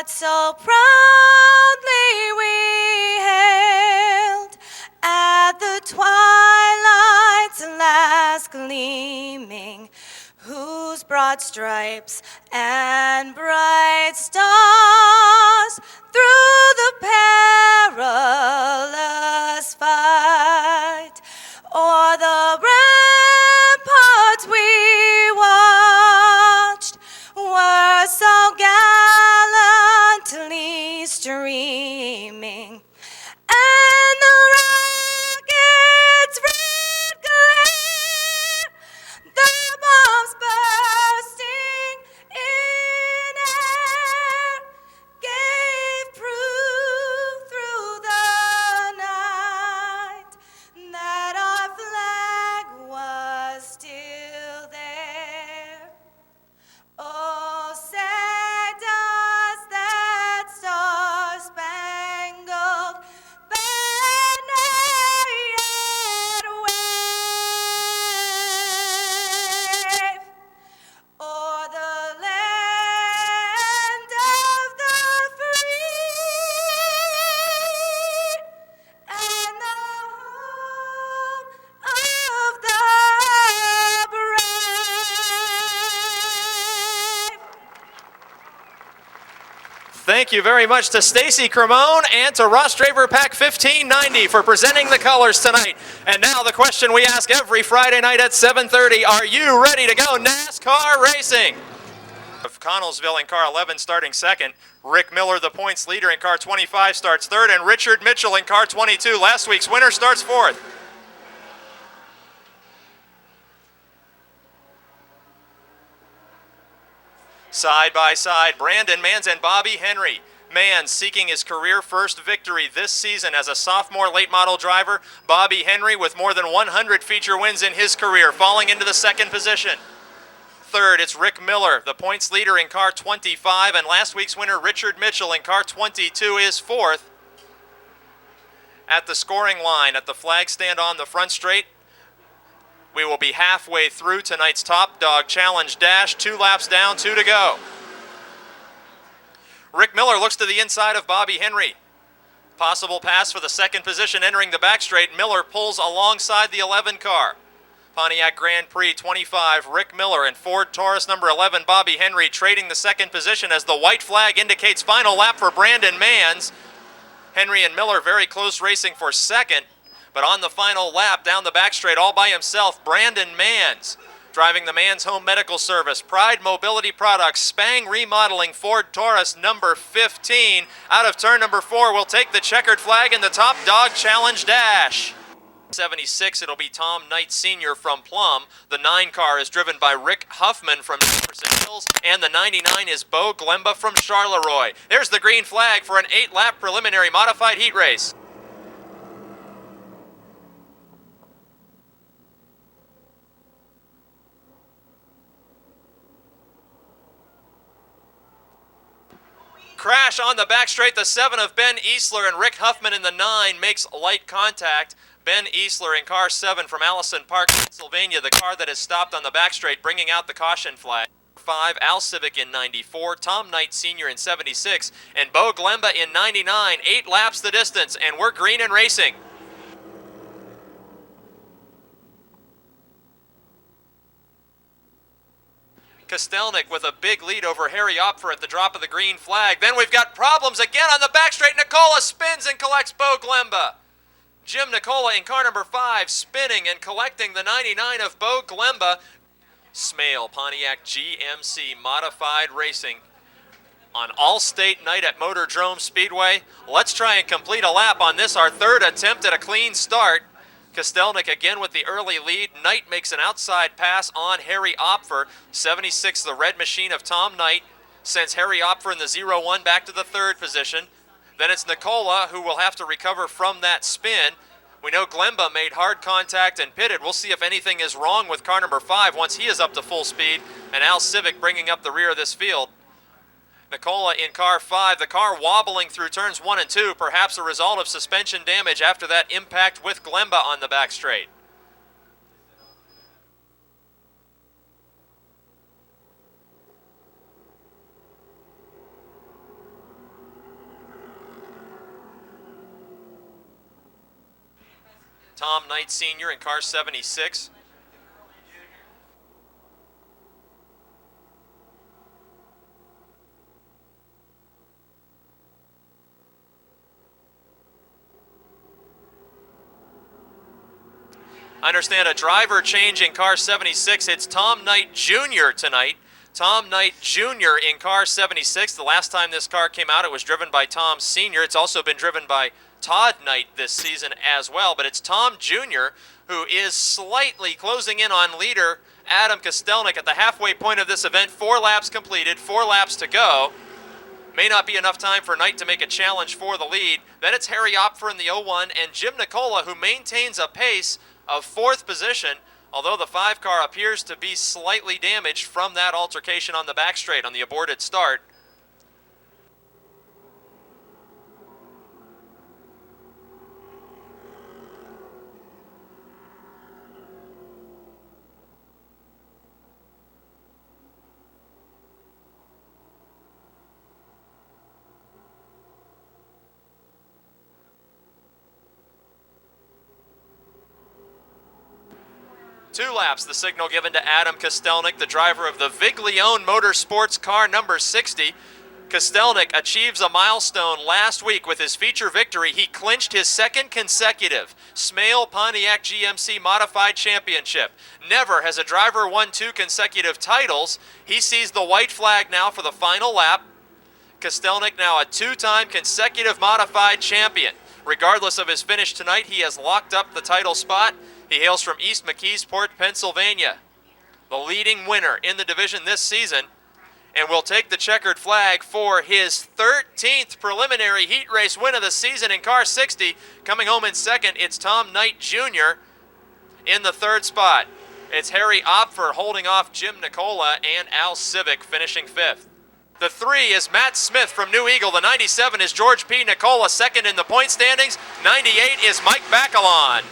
what so proudly we hailed at the twilight's last gleaming, whose broad stripes and bright stars through the perilous fight o'er the ramparts we watched were so gallantly streaming, and the rocket's red glare, the bombs bursting in air, gave proof through the night that our flag was still there. Oh, say does that star-spangled banner yet wave o'er the land of the free and the home of the brave. Thank you very much to Stacy Cremone and to Ross Draper Pack 1590 for presenting the colors tonight. And now the question we ask every Friday night at 7:30, are you ready to go NASCAR racing? Of Connellsville in car 11 starting second. Rick Miller, the points leader in car 25, starts third, and Richard Mitchell in car 22, last week's winner, starts fourth. Side by side, Brandon Manns and Bobby Henry. Manns seeking his career first victory this season as a sophomore late model driver. Bobby Henry with more than 100 feature wins in his career, falling into the second position. Third, it's Rick Miller, the points leader in car 25, and last week's winner Richard Mitchell in car 22 is fourth. At the scoring line, at the flag stand on the front straight, we will be halfway through tonight's Top Dog Challenge Dash. 2 laps down, 2 to go. Rick Miller looks to the inside of Bobby Henry. Possible pass for the second position entering the back straight. Miller pulls alongside the 11 car. Pontiac Grand Prix 25, Rick Miller and Ford Taurus number 11, Bobby Henry trading the second position as the white flag indicates final lap for Brandon Manns. Henry and Miller very close racing for second. But on the final lap, down the back straight, all by himself, Brandon Manns, driving the Manns Home Medical Service, Pride Mobility Products, Spang Remodeling, Ford Taurus number 15. Out of turn number 4, will take the checkered flag in the Top Dog Challenge Dash. 76, it'll be Tom Knight Sr. from Plum. The 9 car is driven by Rick Huffman from Jefferson Hills, and the 99 is Bo Glemba from Charleroi. There's the green flag for an 8-lap preliminary modified heat race. Crash on the back straight, the 7 of Ben Easler and Rick Huffman in the 9 makes light contact. Ben Easler in car 7 from Allison Park, Pennsylvania, the car that has stopped on the back straight, bringing out the caution flag. 5, Al Civic in 94, Tom Knight Sr. in 76, and Bo Glemba in 99. 8 laps the distance, and we're green and racing. Kostelnik with a big lead over Harry Opfer at the drop of the green flag. Then we've got problems again on the back straight. Nicola spins and collects Bo Glemba. Jim Nicola in car number 5 spinning and collecting the 99 of Bo Glemba. Smale Pontiac GMC Modified Racing on All-State night at Motordrome Speedway. Let's try and complete a lap on this, our third attempt at a clean start. Kostelnik again with the early lead. Knight makes an outside pass on Harry Opfer. 76, the red machine of Tom Knight, sends Harry Opfer in the 0-1 back to the third position. Then it's Nicola who will have to recover from that spin. We know Glemba made hard contact and pitted. We'll see if anything is wrong with car number 5 once he is up to full speed. And Al Civic bringing up the rear of this field. Nicola in car 5, the car wobbling through turns 1 and 2, perhaps a result of suspension damage after that impact with Glemba on the back straight. Tom Knight Sr. in car 76. I understand a driver change in car 76. It's Tom Knight Jr. tonight. Tom Knight Jr. in car 76. The last time this car came out, it was driven by Tom Sr. It's also been driven by Todd Knight this season as well, but it's Tom Jr. who is slightly closing in on leader Adam Kostelnik at the halfway point of this event. 4 laps completed, 4 laps to go. May not be enough time for Knight to make a challenge for the lead. Then it's Harry Opfer in the 01 and Jim Nicola, who maintains a pace of 4th position, although the 5 car appears to be slightly damaged from that altercation on the back straight on the aborted start. Two laps, the signal given to Adam Kostelnik, the driver of the Viglione Motorsports car number 60. Kostelnik achieves a milestone last week with his feature victory. He clinched his 2nd consecutive Smale Pontiac GMC Modified Championship. Never has a driver won 2 consecutive titles. He sees the white flag now for the final lap. Kostelnik now a 2-time consecutive Modified champion. Regardless of his finish tonight, he has locked up the title spot. He hails from East McKeesport, Pennsylvania, the leading winner in the division this season, and will take the checkered flag for his 13th preliminary heat race win of the season in car 60. Coming home in second, it's Tom Knight Jr. in the 3rd spot. It's Harry Opfer holding off Jim Nicola and Al Civic finishing 5th. The 3 is Matt Smith from New Eagle. The 97 is George P. Nicola, 2nd in the point standings. 98 is Mike Bacalon.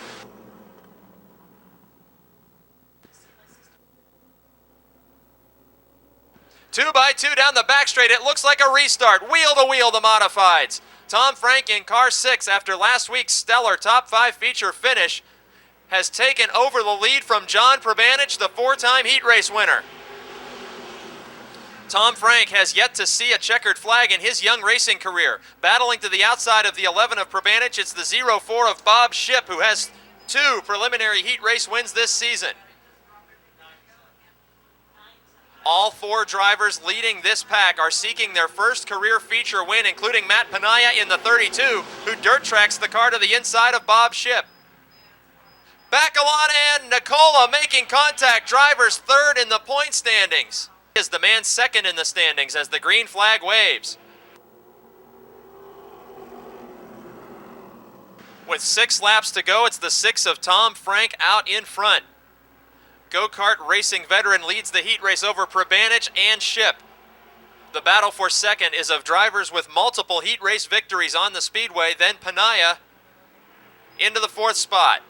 2x2 down the back straight. It looks like a restart. Wheel to wheel, the modifieds. Tom Frank in car 6 after last week's stellar top 5 feature finish has taken over the lead from John Probanich, the 4-time heat race winner. Tom Frank has yet to see a checkered flag in his young racing career. Battling to the outside of the 11 of Probanich, it's the 04 of Bob Shipp, who has 2 preliminary heat race wins this season. All 4 drivers leading this pack are seeking their first career feature win, including Matt Panaya in the 32, who dirt tracks the car to the inside of Bob Shipp. Bacalon and Nicola making contact, drivers 3rd in the point standings. Is the man 2nd in the standings as the green flag waves. With 6 laps to go, it's the 6 of Tom Frank out in front. Go-kart racing veteran leads the heat race over Probanich and Shipp. The battle for 2nd is of drivers with multiple heat race victories on the speedway, then Panaya into the 4th spot.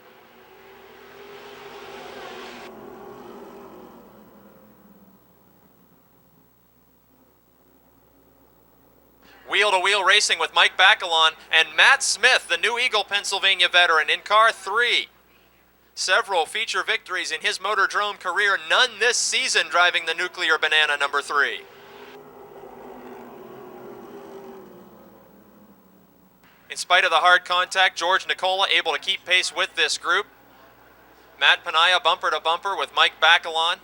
Wheel-to-wheel racing with Mike Bacalon and Matt Smith, the New Eagle, Pennsylvania veteran, in car 3. Several feature victories in his Motordrome career, none this season driving the Nuclear Banana number 3. In spite of the hard contact, George Nicola able to keep pace with this group. Matt Panaya bumper to bumper with Mike Bacalon.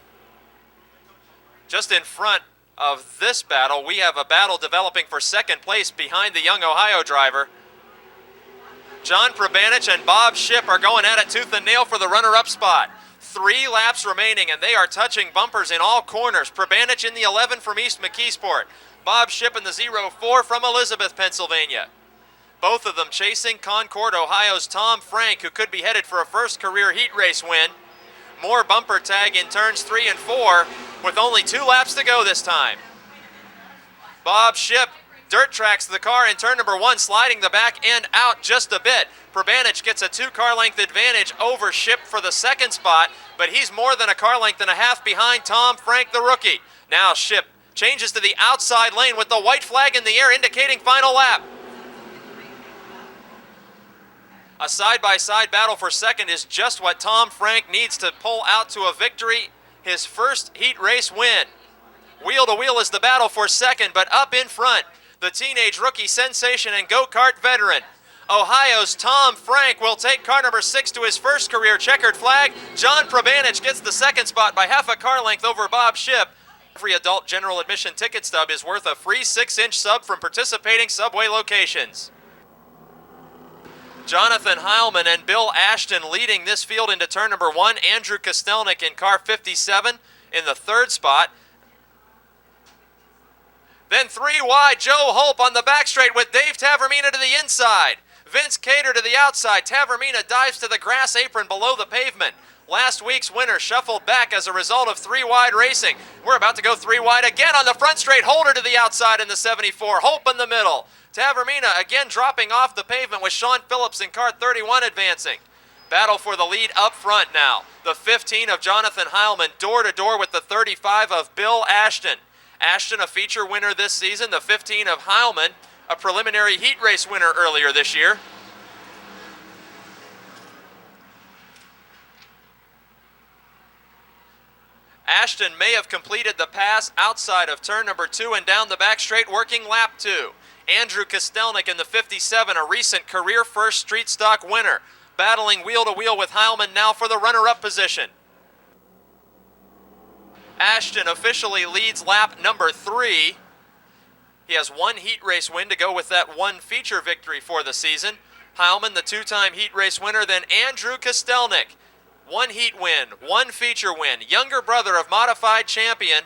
Just in front of this battle, we have a battle developing for 2nd place behind the young Ohio driver. John Probanich and Bob Shipp are going at it tooth and nail for the runner-up spot. 3 laps remaining, and they are touching bumpers in all corners. Probanich in the 11 from East McKeesport. Bob Shipp in the 04 from Elizabeth, Pennsylvania. Both of them chasing Concord, Ohio's Tom Frank, who could be headed for a first career heat race win. More bumper tag in turns 3 and 4, with only 2 laps to go this time. Bob Shipp dirt tracks the car in turn number 1, sliding the back end out just a bit. Probanich gets a 2 car length advantage over Shipp for the 2nd spot, but he's more than a car length and a half behind Tom Frank, the rookie. Now Shipp changes to the outside lane with the white flag in the air indicating final lap. A side-by-side battle for second is just what Tom Frank needs to pull out to a victory, his first heat race win. Wheel to wheel is the battle for second, but up in front, the teenage rookie sensation and go-kart veteran. Ohio's Tom Frank will take car number 6 to his first career checkered flag. John Probanich gets the second spot by half a car length over Bob Shipp. Every adult general admission ticket stub is worth a free 6-inch sub from participating Subway locations. Jonathan Heilman and Bill Ashton leading this field into turn number 1. Andrew Kostelnik in car 57 in the third spot. Then 3 wide, Joe Holp on the back straight with Dave Tavermina to the inside. Vince Cater to the outside. Tavermina dives to the grass apron below the pavement. Last week's winner shuffled back as a result of 3 wide racing. We're about to go 3 wide again on the front straight. Holder to the outside in the 74. Holp in the middle. Tavermina again dropping off the pavement with Sean Phillips in car 31 advancing. Battle for the lead up front now. The 15 of Jonathan Heilman door to door with the 35 of Bill Ashton. Ashton, a feature winner this season. The 15 of Heilman, a preliminary heat race winner earlier this year. Ashton may have completed the pass outside of turn number 2 and down the back straight, working lap 2. Andrew Kostelnik in the 57, a recent career first street stock winner, battling wheel to wheel with Heilman now for the runner-up position. Ashton officially leads lap number 3. He has 1 heat race win to go with that 1 feature victory for the season. Heilman, the 2-time heat race winner, then Andrew Kostelnik. 1 heat win, 1 feature win, younger brother of modified champion.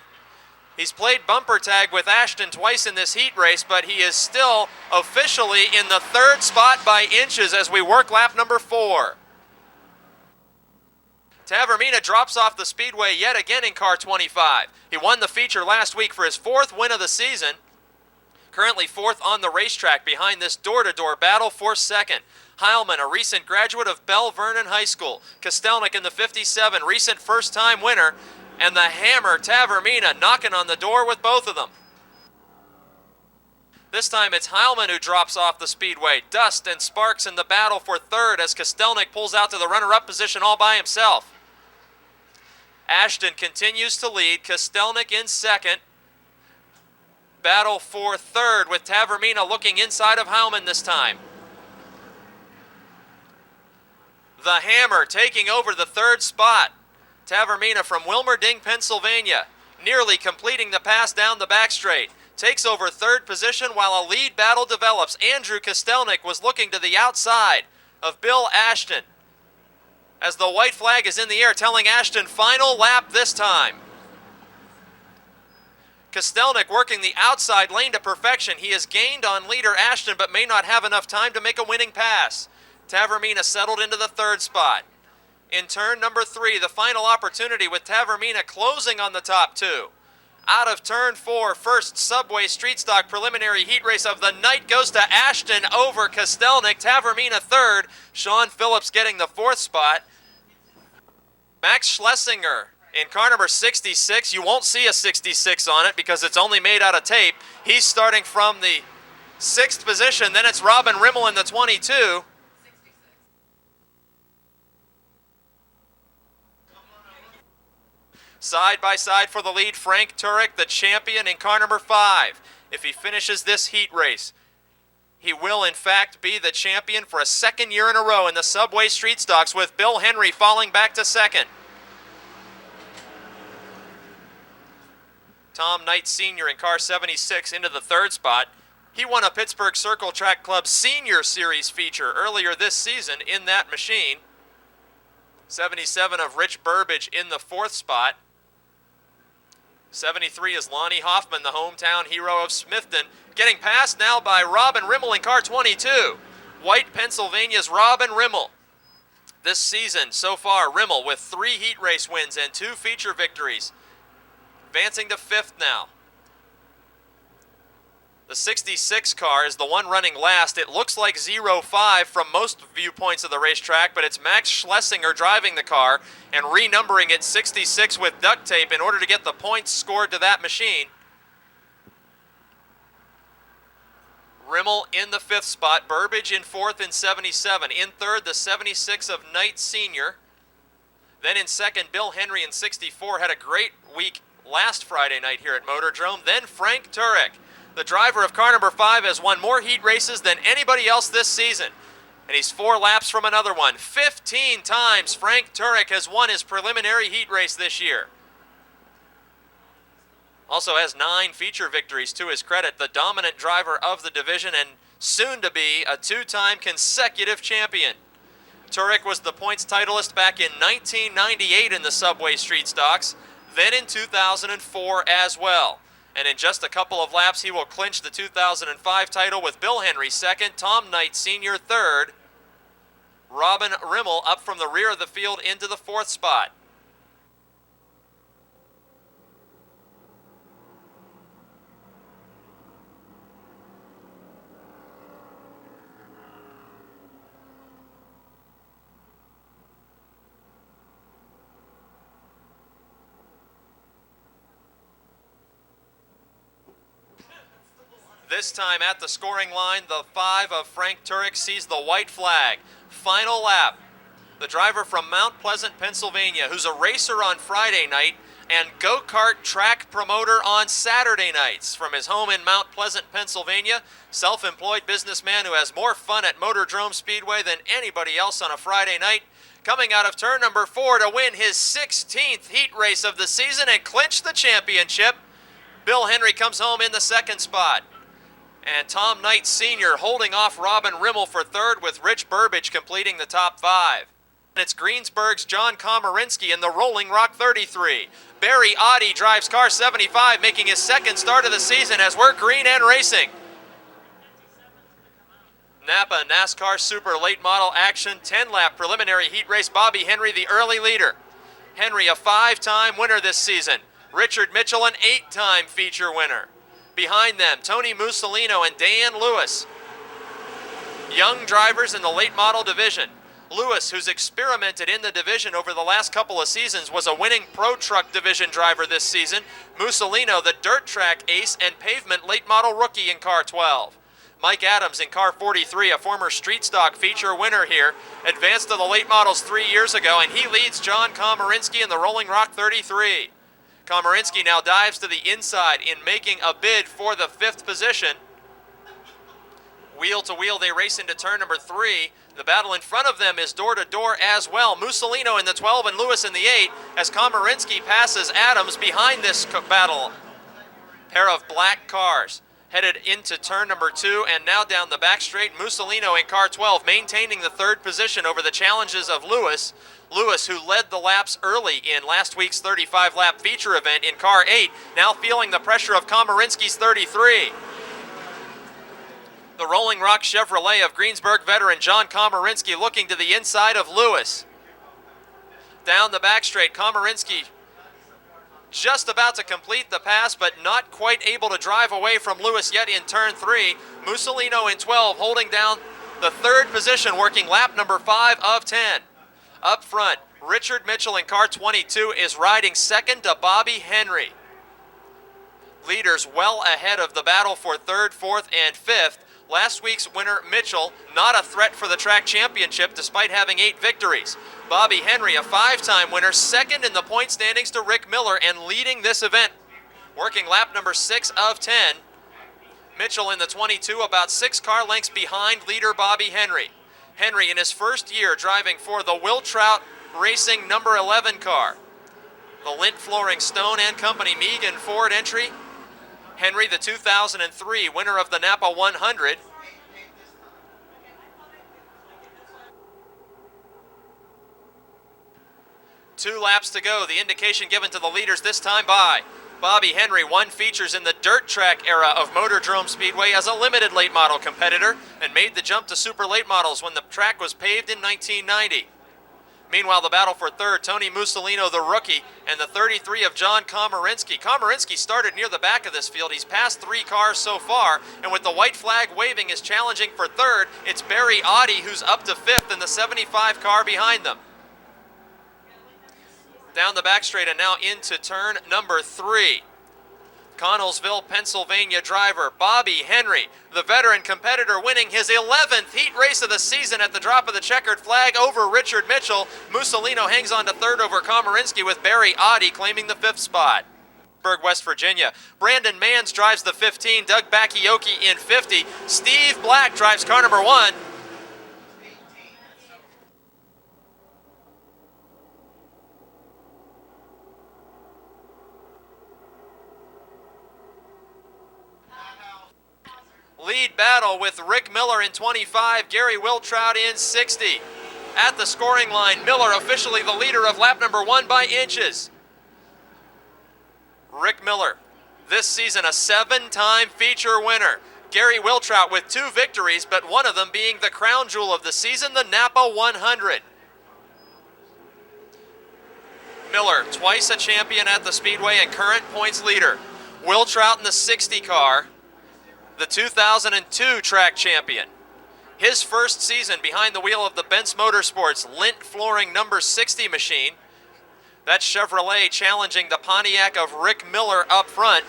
He's played bumper tag with Ashton twice in this heat race, but he is still officially in the 3rd spot by inches as we work lap number 4. Tavermina drops off the speedway yet again in car 25. He won the feature last week for his 4th win of the season. Currently 4th on the racetrack behind this door-to-door battle for second. Heilman, a recent graduate of Bell Vernon High School. Kostelnik in the 57, recent first-time winner. And the hammer, Tavermina, knocking on the door with both of them. This time it's Heilman who drops off the speedway. Dust and sparks in the battle for 3rd as Kostelnik pulls out to the runner-up position all by himself. Ashton continues to lead. Kostelnik in 2nd. Battle for 3rd with Tavermina looking inside of Heilman this time. The hammer taking over the 3rd spot. Tavermina from Wilmerding, Pennsylvania, nearly completing the pass down the back straight. Takes over 3rd position while a lead battle develops. Andrew Kostelnik was looking to the outside of Bill Ashton as the white flag is in the air telling Ashton final lap this time. Kostelnik working the outside lane to perfection. He has gained on leader Ashton but may not have enough time to make a winning pass. Tavermina settled into the 3rd spot. In turn number 3, the final opportunity with Tavermina closing on the top 2. Out of turn 4, first Subway Street Stock preliminary heat race of the night goes to Ashton over Kostelnik. Tavermina 3rd, Sean Phillips getting the 4th spot. Max Schlesinger in car number 66. You won't see a 66 on it because it's only made out of tape. He's starting from the 6th position. Then it's Robin Rimmel in the 22. Side by side for the lead, Frank Turek, the champion in car number 5. If he finishes this heat race, he will in fact be the champion for a 2nd year in a row in the Subway Street Stocks, with Bill Henry falling back to 2nd. Tom Knight Sr. in car 76 into the 3rd spot. He won a Pittsburgh Circle Track Club Senior Series feature earlier this season in that machine. 77 of Rich Burbage in the 4th spot. 73 is Lonnie Hoffman, the hometown hero of Smithton, getting passed now by Robin Rimmel in car 22. White, Pennsylvania's Robin Rimmel. This season, so far, Rimmel with 3 heat race wins and 2 feature victories. Advancing to 5th now. The 66 car is the one running last. It looks like 05 from most viewpoints of the racetrack, but it's Max Schlesinger driving the car and renumbering it 66 with duct tape in order to get the points scored to that machine. Rimmel in the 5th spot, Burbage in 4th in 77. In 3rd, the 76 of Knight Sr. Then in 2nd, Bill Henry in 64. Had a great week last Friday night here at Motordrome. Then Frank Turek, the driver of car number 5, has won more heat races than anybody else this season. And he's 4 laps from another one. 15 times Frank Turek has won his preliminary heat race this year. Also has 9 feature victories to his credit, the dominant driver of the division and soon to be a 2-time consecutive champion. Turek was the points titleist back in 1998 in the Subway Street Stocks, then in 2004 as well. And in just a couple of laps, he will clinch the 2005 title with Bill Henry 2nd, Tom Knight Sr. 3rd, Robin Rimmel up from the rear of the field into the 4th spot. This time at the scoring line, the 5 of Frank Turek sees the white flag. Final lap. The driver from Mount Pleasant, Pennsylvania, who's a racer on Friday night and go-kart track promoter on Saturday nights. From his home in Mount Pleasant, Pennsylvania, self-employed businessman who has more fun at Motordrome Speedway than anybody else on a Friday night, coming out of turn number 4 to win his 16th heat race of the season and clinch the championship. Bill Henry comes home in the 2nd spot. And Tom Knight Sr. holding off Robin Rimmel for 3rd, with Rich Burbage completing the top 5. And it's Greensburg's John Komarinsky in the Rolling Rock 33. Barry Oddie drives car 75, making his 2nd start of the season as we're green and racing. Napa NASCAR Super Late Model Action 10-lap preliminary heat race. Bobby Henry, the early leader. Henry, a 5-time winner this season. Richard Mitchell, an 8-time feature winner. Behind them, Tony Mussolino and Dan Lewis. Young drivers in the late model division. Lewis, who's experimented in the division over the last couple of seasons, was a winning Pro Truck division driver this season. Mussolino, the dirt track ace and pavement late model rookie in car 12. Mike Adams in car 43, a former street stock feature winner here, advanced to the late models 3 years ago, and he leads John Komarinsky in the Rolling Rock 33. Komarinsky now dives to the inside in making a bid for the 5th position. Wheel to wheel, they race into turn number 3. The battle in front of them is door to door as well. Mussolino in the 12 and Lewis in the 8 as Komarinsky passes Adams behind this battle. Pair of black cars headed into turn number 2 and now down the back straight. Mussolino in car 12 maintaining the 3rd position over the challenges of Lewis. Lewis, who led the laps early in last week's 35-lap feature event in car 8, now feeling the pressure of Komarinsky's 33. The Rolling Rock Chevrolet of Greensburg veteran John Komarinsky looking to the inside of Lewis. Down the back straight, Komarinsky just about to complete the pass, but not quite able to drive away from Lewis yet in turn 3. Mussolino in 12 holding down the 3rd position, working lap number 5 of 10. Up front, Richard Mitchell in car 22 is riding 2nd to Bobby Henry. Leaders well ahead of the battle for 3rd, 4th, and 5th. Last week's winner, Mitchell, not a threat for the track championship despite having 8 victories. Bobby Henry, a 5-time winner, 2nd in the point standings to Rick Miller and leading this event, working lap number 6 of 10. Mitchell in the 22, about 6 car lengths behind leader Bobby Henry. Henry in his first year driving for the Will Trout Racing number 11 car. The Lint Flooring Stone and Company Megan Ford entry. Henry, the 2003 winner of the Napa 100. Two laps to go. The indication given to the leaders this time by Bobby Henry won features in the dirt track era of Motordrome Speedway as a limited late model competitor and made the jump to super late models when the track was paved in 1990. Meanwhile, the battle for 3rd, Tony Mussolino, the rookie, and the 33 of John Komarinsky. Komarinsky started near the back of this field. He's passed 3 cars so far, and with the white flag waving is challenging for 3rd. It's Barry Oddie who's up to 5th in the 75 car behind them. Down the back straight and now into turn number 3. Connellsville, Pennsylvania driver Bobby Henry, the veteran competitor, winning his 11th heat race of the season at the drop of the checkered flag over Richard Mitchell. Mussolino hangs on to third over Komarinsky, with Barry Audi claiming the 5th spot. West Virginia. Brandon Manns drives the 15, Doug Bakioki in 50. Steve Black drives car number 1. Lead battle with Rick Miller in 25, Gary Wiltrout in 60. At the scoring line, Miller officially the leader of lap number 1 by inches. Rick Miller, this season a 7-time feature winner. Gary Wiltrout with 2 victories, but one of them being the crown jewel of the season, the Napa 100. Miller, twice a champion at the Speedway and current points leader. Wiltrout in the 60 car, the 2002 track champion. His first season behind the wheel of the Benz Motorsports lint flooring number 60 machine. That's Chevrolet challenging the Pontiac of Rick Miller up front.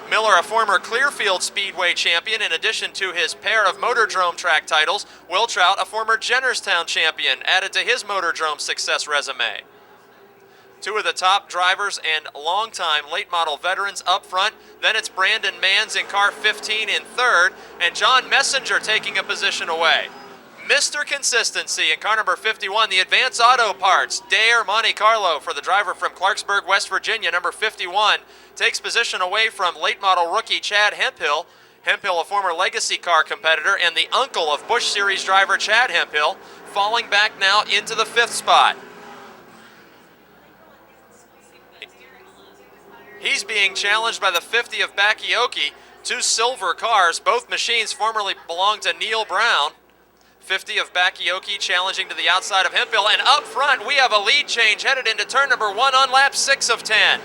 Miller, a former Clearfield Speedway champion, in addition to his pair of Motordrome track titles. Wiltrout, a former Jennerstown champion, added to his Motordrome success resume. 2 of the top drivers and longtime late model veterans up front. Then it's Brandon Manns in car 15 in 3rd, and John Messenger taking a position away. Mr. Consistency in car number 51, the Advance Auto Parts, Dare Monte Carlo for the driver from Clarksburg, West Virginia, number 51, takes position away from late model rookie Chad Hemphill. Hemphill, a former legacy car competitor and the uncle of Busch Series driver Chad Hemphill, falling back now into the 5th spot. He's being challenged by the 50 of Bakioki, 2 silver cars. Both machines formerly belonged to Neil Brown. 50 of Bakioki challenging to the outside of Hemphill, and up front we have a lead change headed into turn number 1 on lap 6 of 10.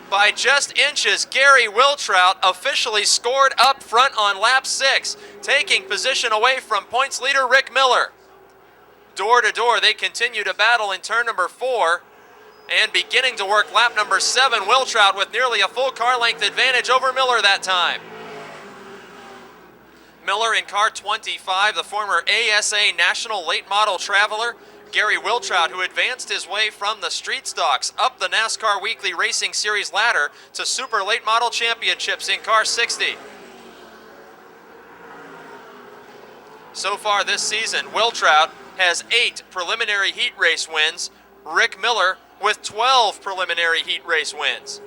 By just inches, Gary Wiltrout officially scored up front on lap 6, taking position away from points leader Rick Miller. Door to door, they continue to battle in turn number 4, and beginning to work lap number 7, Wiltrout with nearly a full car length advantage over Miller that time. Miller in car 25, the former ASA National Late Model Traveler. Gary Wiltrout, who advanced his way from the street stocks up the NASCAR Weekly Racing Series ladder to Super Late Model Championships in car 60. So far this season, Wiltrout has 8 preliminary heat race wins. Rick Miller with 12 preliminary heat race wins.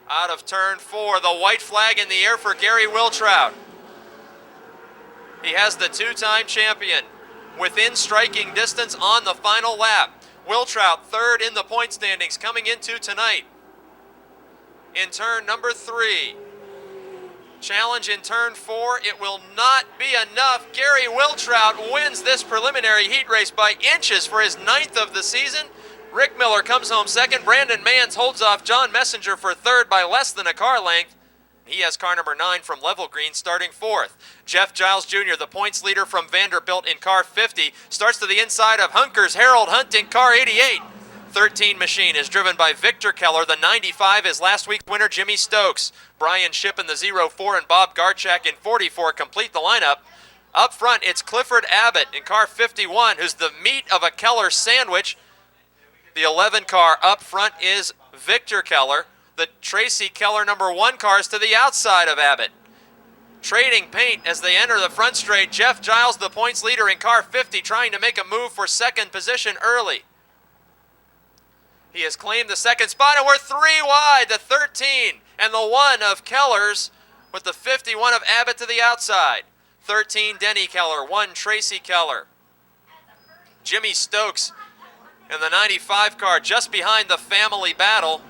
Out of turn 4, the white flag in the air for Gary Wiltrout. He has the 2-time champion within striking distance on the final lap. Wiltrout 3rd in the point standings coming into tonight. In turn number 3. Challenge in turn 4, it will not be enough. Gary Wiltrout wins this preliminary heat race by inches for his 9th of the season. Rick Miller comes home 2nd. Brandon Manns holds off John Messenger for 3rd by less than a car length. He has car number 9 from Level Green starting 4th. Jeff Giles Jr., the points leader from Vanderbilt in car 50, starts to the inside of Hunker's Harold Hunt in car 88. 13 machine is driven by Victor Keller. The 95 is last week's winner Jimmy Stokes. Brian Shipp in the 04 and Bob Garchak in 44 complete the lineup. Up front, it's Clifford Abbott in car 51, who's the meat of a Keller sandwich. The 11 car up front is Victor Keller. The Tracy Keller number 1 cars to the outside of Abbott. Trading paint as they enter the front straight. Jeff Giles, the points leader in car 50, trying to make a move for 2nd position early. He has claimed the 2nd spot, and we're 3 wide. The 13 and the 1 of Keller's, with the 51 of Abbott to the outside. 13 Denny Keller, 1 Tracy Keller. Jimmy Stokes in the 95 car just behind the family battle.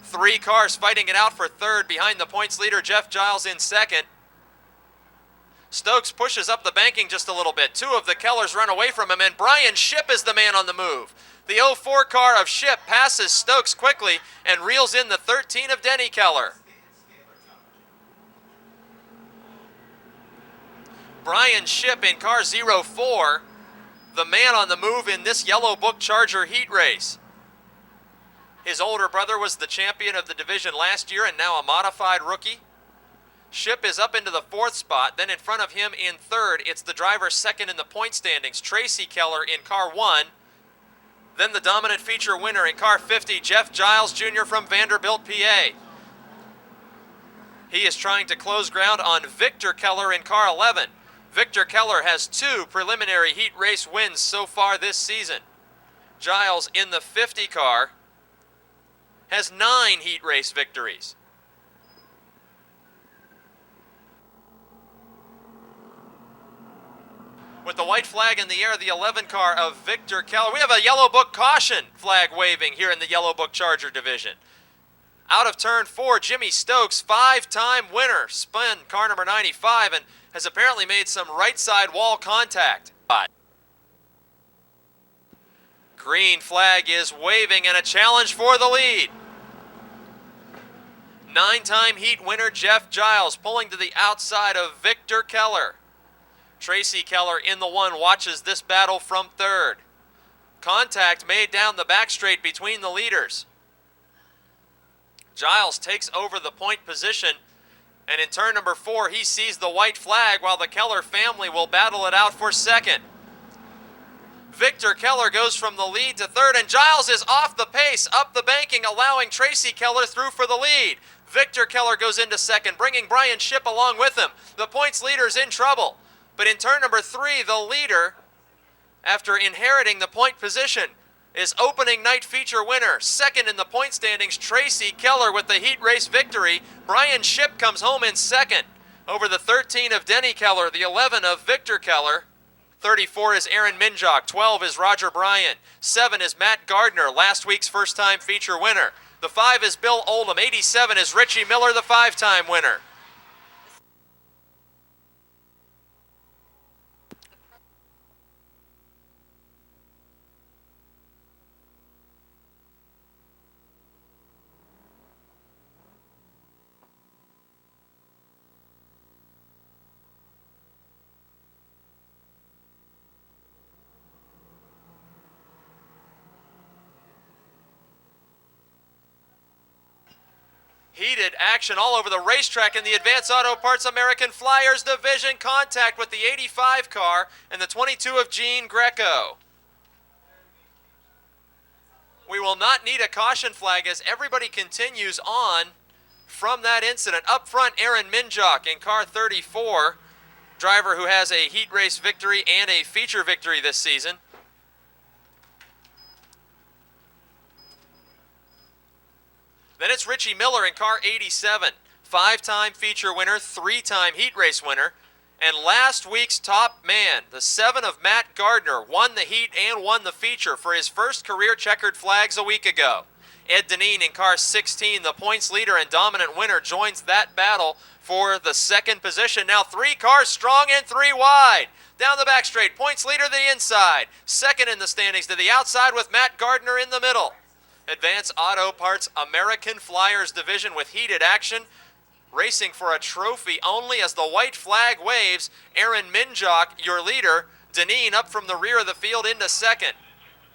3 cars fighting it out for 3rd behind the points leader Jeff Giles in 2nd. Stokes pushes up the banking just a little bit. 2 of the Kellers run away from him, and Brian Shipp is the man on the move. The 04 car of Shipp passes Stokes quickly and reels in the 13 of Denny Keller. Brian Shipp in car 04, the man on the move in this Yellow Book Charger heat race. His older brother was the champion of the division last year and now a modified rookie. Ship is up into the 4th spot. Then in front of him in 3rd, it's the driver second in the point standings, Tracy Keller in car 1. Then the dominant feature winner in car 50, Jeff Giles Jr. from Vanderbilt, PA. He is trying to close ground on Victor Keller in car 11. Victor Keller has 2 preliminary heat race wins so far this season. Giles in the 50 car has 9 heat race victories. With the white flag in the air, the 11 car of Victor Keller. We have a Yellow Book caution flag waving here in the Yellow Book Charger division. Out of turn 4, Jimmy Stokes, 5-time winner, spun car number 95 and has apparently made some right side wall contact. Green flag is waving and a challenge for the lead. 9-time heat winner Jeff Giles pulling to the outside of Victor Keller. Tracy Keller in the 1 watches this battle from 3rd. Contact made down the back straight between the leaders. Giles takes over the point position, and in turn number 4, he sees the white flag while the Keller family will battle it out for 2nd. Victor Keller goes from the lead to 3rd, and Giles is off the pace, up the banking, allowing Tracy Keller through for the lead. Victor Keller goes into 2nd, bringing Brian Shipp along with him. The points leader's in trouble. But in turn number 3, the leader, after inheriting the point position, is opening night feature winner. 2nd in the point standings, Tracy Keller with the heat race victory. Brian Shipp comes home in 2nd over the 13 of Denny Keller, the 11 of Victor Keller. 34 is Aaron Minjock, 12 is Roger Bryan, 7 is Matt Gardner, last week's first-time feature winner. The 5 is Bill Oldham, 87 is Richie Miller, the 5-time winner. Heated action all over the racetrack in the Advance Auto Parts American Flyers division. Contact with the 85 car and the 22 of Gene Greco. We will not need a caution flag as everybody continues on from that incident. Up front, Aaron Minjock in car 34, driver who has a heat race victory and a feature victory this season. Then it's Richie Miller in car 87, 5-time feature winner, 3-time heat race winner. And last week's top man, the 7 of Matt Gardner, won the heat and won the feature for his first career checkered flags a week ago. Ed Deneen in car 16, the points leader and dominant winner, joins that battle for the 2nd position. Now 3 cars strong and 3 wide. Down the back straight, points leader to the inside. 2nd in the standings to the outside with Matt Gardner in the middle. Advance Auto Parts American Flyers division with heated action. Racing for a trophy only as the white flag waves. Aaron Minjock, your leader. Deneen up from the rear of the field into 2nd.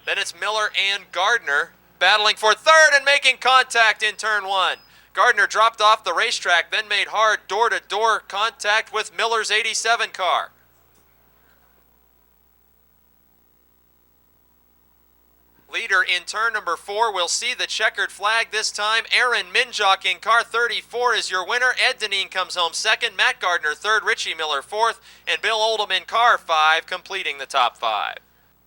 Then it's Miller and Gardner battling for 3rd and making contact in turn 1. Gardner dropped off the racetrack, then made hard door-to-door contact with Miller's 87 car. Leader in turn number 4 will see the checkered flag this time. Aaron Minjock in car 34 is your winner. Ed Deneen comes home 2nd. Matt Gardner 3rd. Richie Miller 4th. And Bill Oldham in car 5, completing the top 5.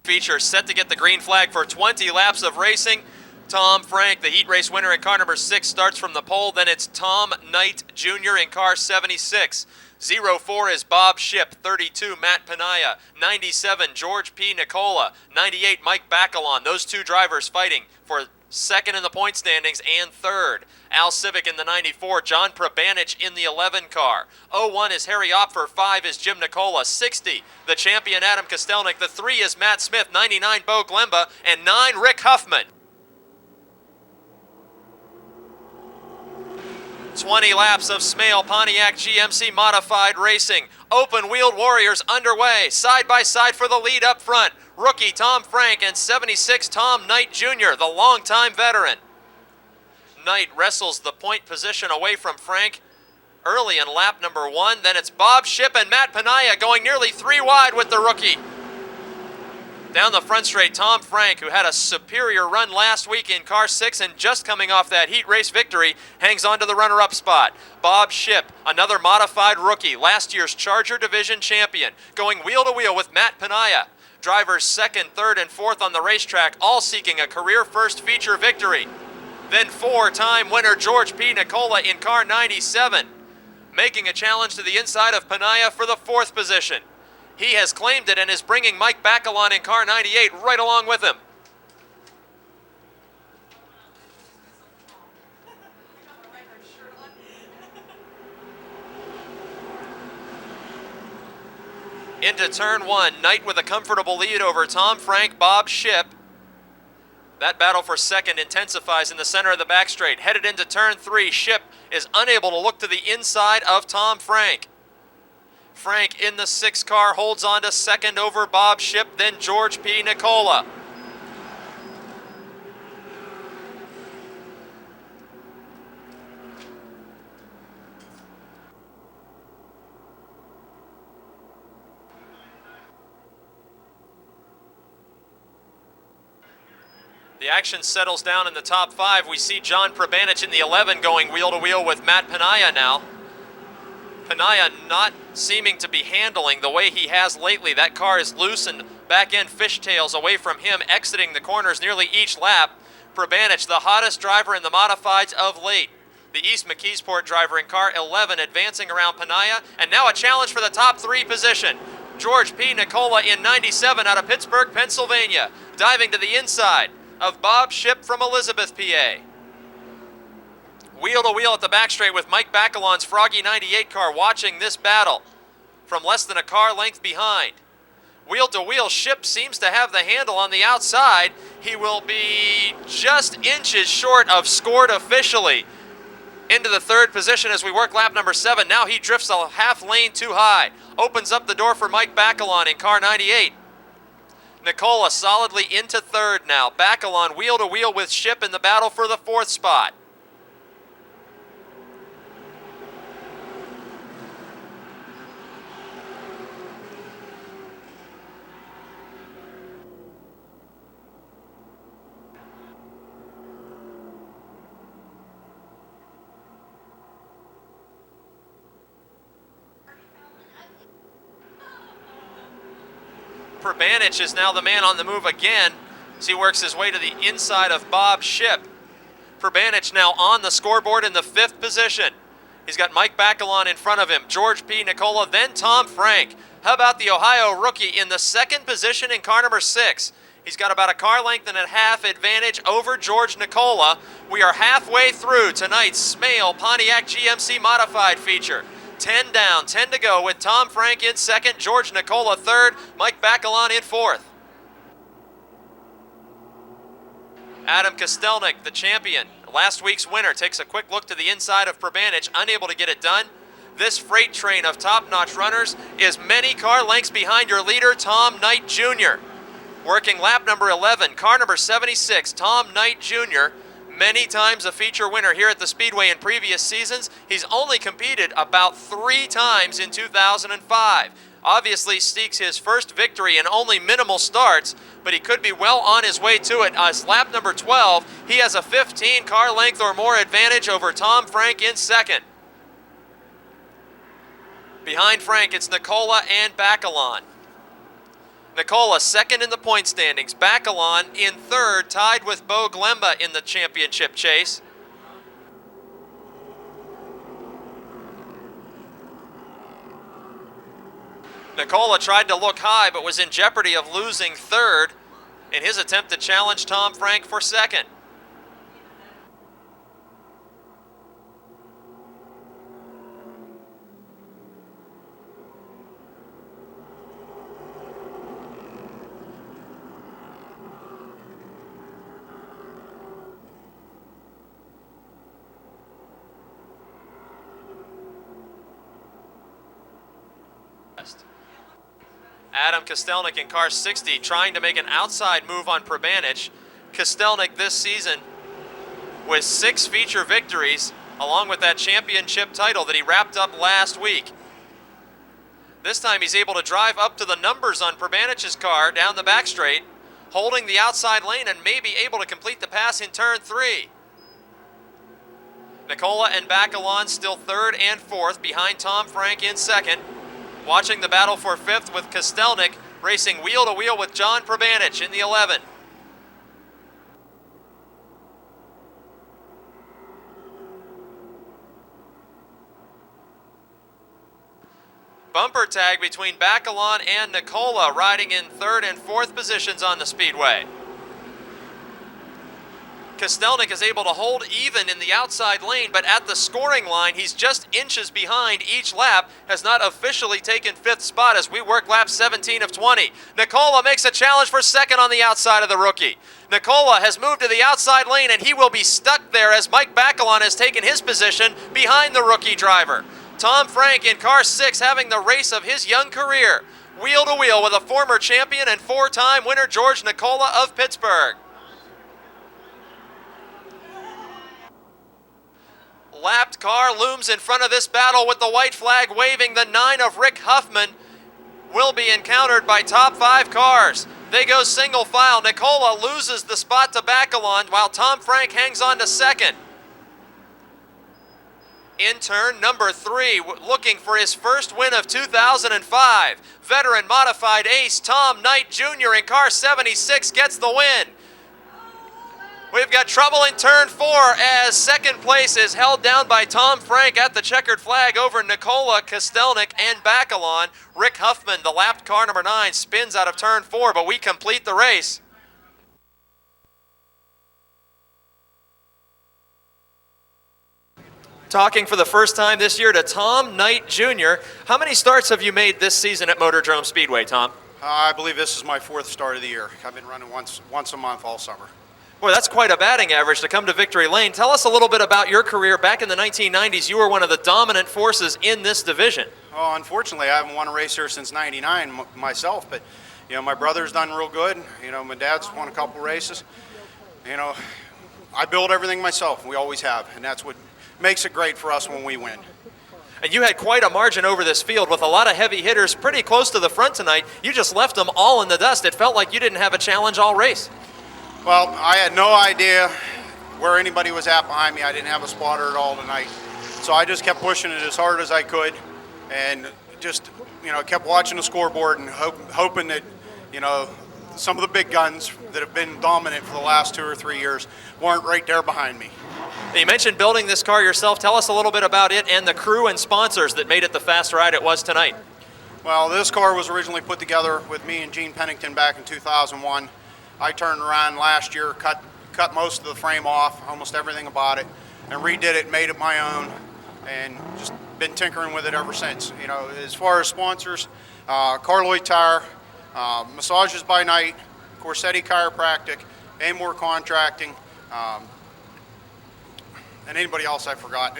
Feature set to get the green flag for 20 laps of racing. Tom Frank, the heat race winner in car number 6, starts from the pole. Then it's Tom Knight Jr. in car 76. 04 is Bob Shipp, 32 Matt Panaya, 97 George P. Nicola, 98 Mike Bacalon. Those 2 drivers fighting for 2nd in the point standings and 3rd. Al Civic in the 94, John Prabanich in the 11 car. 01 is Harry Opfer, 5 is Jim Nicola, 60 the champion Adam Kostelnik, the 3 is Matt Smith, 99 Bo Glemba, and 9 Rick Huffman. 20 laps of Smale Pontiac GMC Modified Racing. Open-wheeled warriors underway, side by side for the lead up front. Rookie Tom Frank and 76 Tom Knight Jr., the longtime veteran. Knight wrestles the point position away from Frank early in lap number 1. Then it's Bob Shipp and Matt Penaya going nearly 3 wide with the rookie. Down the front straight, Tom Frank, who had a superior run last week in car 6 and just coming off that heat race victory, hangs on to the runner-up spot. Bob Shipp, another modified rookie, last year's Charger Division champion, going wheel-to-wheel with Matt Penaya. Drivers 2nd, 3rd, and 4th on the racetrack, all seeking a career-first feature victory. Then 4-time winner George P. Nicola in car 97, making a challenge to the inside of Penaya for the 4th position. He has claimed it and is bringing Mike Bacalon in car 98 right along with him. Into turn 1, Knight with a comfortable lead over Tom Frank, Bob Shipp. That battle for 2nd intensifies in the center of the back straight. Headed into turn 3, Shipp is unable to look to the inside of Tom Frank. Frank in the 6 car holds on to 2nd over Bob Shipp, then George P. Nicola. The action settles down in the top 5. We see John Probanich in the 11 going wheel-to-wheel with Matt Penaya now. Penaya not seeming to be handling the way he has lately. That car is loose and back-end fishtails away from him, exiting the corners nearly each lap. Probanich, the hottest driver in the modifieds of late. The East McKeesport driver in car 11 advancing around Penaya, and now a challenge for the top 3 position. George P. Nicola in 97 out of Pittsburgh, Pennsylvania, diving to the inside of Bob Shipp from Elizabeth, PA. Wheel-to-wheel at the back straight with Mike Bacalon's Froggy 98 car watching this battle from less than a car length behind. Wheel-to-wheel, Shipp seems to have the handle on the outside. He will be just inches short of scored officially. Into the 3rd position as we work lap number 7. Now he drifts a half lane too high. Opens up the door for Mike Bacalon in car 98. Nicola solidly into 3rd now. Bacalon wheel-to-wheel with Shipp in the battle for the 4th spot. Probanich is now the man on the move again as he works his way to the inside of Bob Shipp. Probanich now on the scoreboard in the 5th position. He's got Mike Bacalon in front of him, George P. Nicola, then Tom Frank. How about the Ohio rookie in the 2nd position in car number 6? He's got about a car length and a half advantage over George Nicola. We are halfway through tonight's Smale Pontiac GMC Modified feature. 10 down, 10 to go with Tom Frank in 2nd, George Nicola 3rd, Mike Bacalon in 4th. Adam Kostelnik, the champion, last week's winner, takes a quick look to the inside of Probanich, unable to get it done. This freight train of top-notch runners is many car lengths behind your leader, Tom Knight Jr. Working lap number 11, car number 76, Tom Knight Jr., many times a feature winner here at the Speedway in previous seasons. He's only competed about 3 times in 2005. Obviously seeks his first victory in only minimal starts, but he could be well on his way to it. As lap number 12, he has a 15 car length or more advantage over Tom Frank in 2nd. Behind Frank, it's Nicola and Bacalon. Nicola 2nd in the point standings. Bacalon in 3rd, tied with Bo Glemba in the championship chase. Nicola tried to look high but was in jeopardy of losing 3rd in his attempt to challenge Tom Frank for 2nd. Adam Kostelnik in car 60 trying to make an outside move on Prabanic. Kostelnik this season with 6 feature victories, along with that championship title that he wrapped up last week. This time he's able to drive up to the numbers on Prabanic's car down the back straight, holding the outside lane and maybe able to complete the pass in turn 3. Nicola and Bacalon still 3rd and 4th behind Tom Frank in 2nd. Watching the battle for 5th with Kostelnik racing wheel to wheel with John Prabanic in the 11. Bumper tag between Bacalon and Nicola, riding in 3rd and 4th positions on the speedway. Kostelnik is able to hold even in the outside lane, but at the scoring line, he's just inches behind each lap, has not officially taken 5th spot as we work lap 17 of 20. Nicola makes a challenge for 2nd on the outside of the rookie. Nicola has moved to the outside lane, and he will be stuck there as Mike Bacalon has taken his position behind the rookie driver. Tom Frank in car 6 having the race of his young career, wheel to wheel with a former champion and 4-time winner George Nicola of Pittsburgh. Lapped car looms in front of this battle with the white flag waving. The 9 of Rick Huffman will be encountered by top 5 cars. They go single file. Nicola loses the spot to Bacalon while Tom Frank hangs on to 2nd. In turn number 3, looking for his first win of 2005. Veteran modified ace Tom Knight Jr. in car 76 gets the win. We've got trouble in turn 4 as 2nd place is held down by Tom Frank at the checkered flag over Nicola, Kostelnik, and Bacalon. Rick Huffman, the lapped car number 9, spins out of turn 4, but we complete the race. Talking for the first time this year to Tom Knight Jr. How many starts have you made this season at MOTORDROME Speedway, Tom? I believe this is my 4th start of the year. I've been running once a month all summer. Boy, that's quite a batting average to come to victory lane. Tell us a little bit about your career. Back in the 1990s, you were one of the dominant forces in this division. Oh, unfortunately, I haven't won a race here since '99 myself, but my brother's done real good. My dad's won a couple races. I build everything myself. We always have, and that's what makes it great for us when we win. And you had quite a margin over this field with a lot of heavy hitters pretty close to the front tonight. You just left them all in the dust. It felt like you didn't have a challenge all race. Well, I had no idea where anybody was at behind me. I didn't have a spotter at all tonight. So I just kept pushing it as hard as I could and just, kept watching the scoreboard and hoping that, some of the big guns that have been dominant for the last 2 or 3 years weren't right there behind me. You mentioned building this car yourself. Tell us a little bit about it and the crew and sponsors that made it the fast ride it was tonight. Well, this car was originally put together with me and Gene Pennington back in 2001. I turned around last year, cut most of the frame off, almost everything about it, and redid it, made it my own, and just been tinkering with it ever since. As far as sponsors, Carloy Tire, Massages by Night, Corsetti Chiropractic, Amore Contracting, and anybody else I forgot.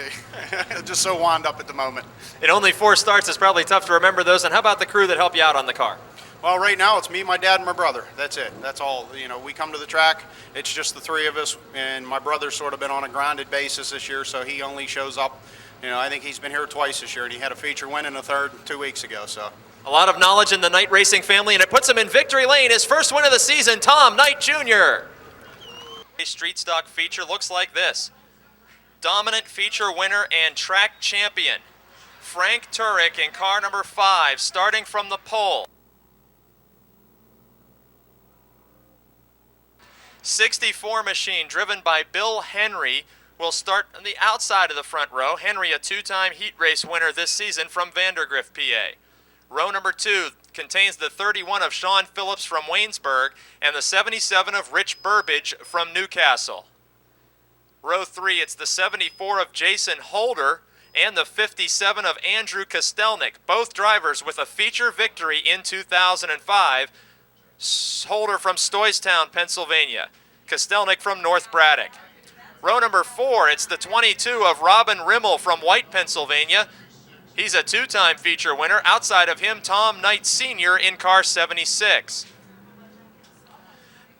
Just so wound up at the moment. In only 4 starts, it's probably tough to remember those. And how about the crew that help you out on the car? Well, right now it's me, my dad, and my brother. That's it. That's all. We come to the track. It's just the 3 of us, and my brother's sort of been on a grounded basis this year, so he only shows up. I think he's been here twice this year, and he had a feature win in the 3rd 2 weeks ago. So a lot of knowledge in the Knight Racing family, and it puts him in victory lane. His first win of the season, Tom Knight Jr. Street stock feature looks like this. Dominant feature winner and track champion, Frank Turek in car number 5, starting from the pole. 64 machine driven by Bill Henry will start on the outside of the front row. Henry, a 2-time heat race winner this season from Vandergrift, PA. Row number 2 contains the 31 of Sean Phillips from Waynesburg and the 77 of Rich Burbage from Newcastle. Row 3, it's the 74 of Jason Holder and the 57 of Andrew Kostelnik, both drivers with a feature victory in 2005. Holder from Stoystown, Pennsylvania. Kostelnik from North Braddock. Row number 4, it's the 22 of Robin Rimmel from White, Pennsylvania. He's a two-time feature winner. Outside of him, Tom Knight Sr. in car 76.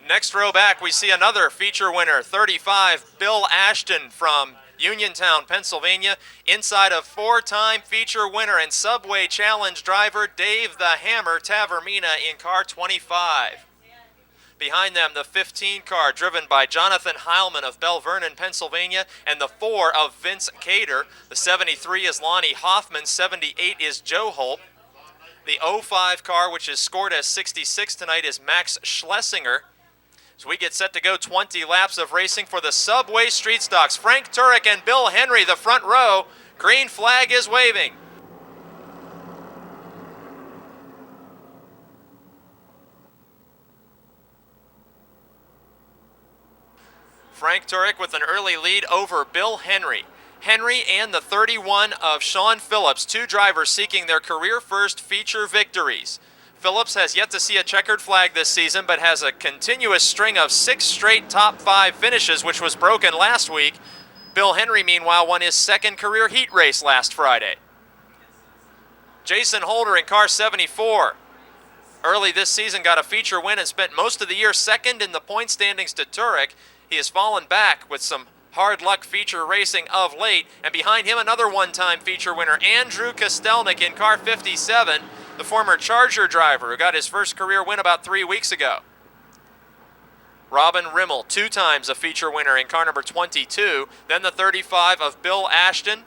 Next row back, we see another feature winner, 35, Bill Ashton from Uniontown, Pennsylvania, inside of four-time feature winner and Subway Challenge driver Dave the Hammer Tavermina in car 25. Behind them, the 15 car driven by Jonathan Heilman of Bell Vernon, Pennsylvania, and the 4 of Vince Cater. The 73 is Lonnie Hoffman, 78 is Joe Holt. The 05 car, which is scored as 66 tonight, is Max Schlesinger. So we get set to go 20 laps of racing for the Subway Street Stocks. Frank Turek and Bill Henry, the front row. Green flag is waving. Frank Turek with an early lead over Bill Henry. Henry and the 31 of Sean Phillips, two drivers seeking their career first feature victories. Phillips has yet to see a checkered flag this season, but has a continuous string of 6 straight top 5 finishes, which was broken last week. Bill Henry, meanwhile, won his second career heat race last Friday. Jason Holder in car 74. Early this season got a feature win and spent most of the year second in the point standings to Turek. He has fallen back with some hard luck feature racing of late, and behind him another one-time feature winner, Andrew Kostelnik in car 57, the former Charger driver who got his first career win about 3 weeks ago. Robin Rimmel, 2 times a feature winner in car number 22, then the 35 of Bill Ashton.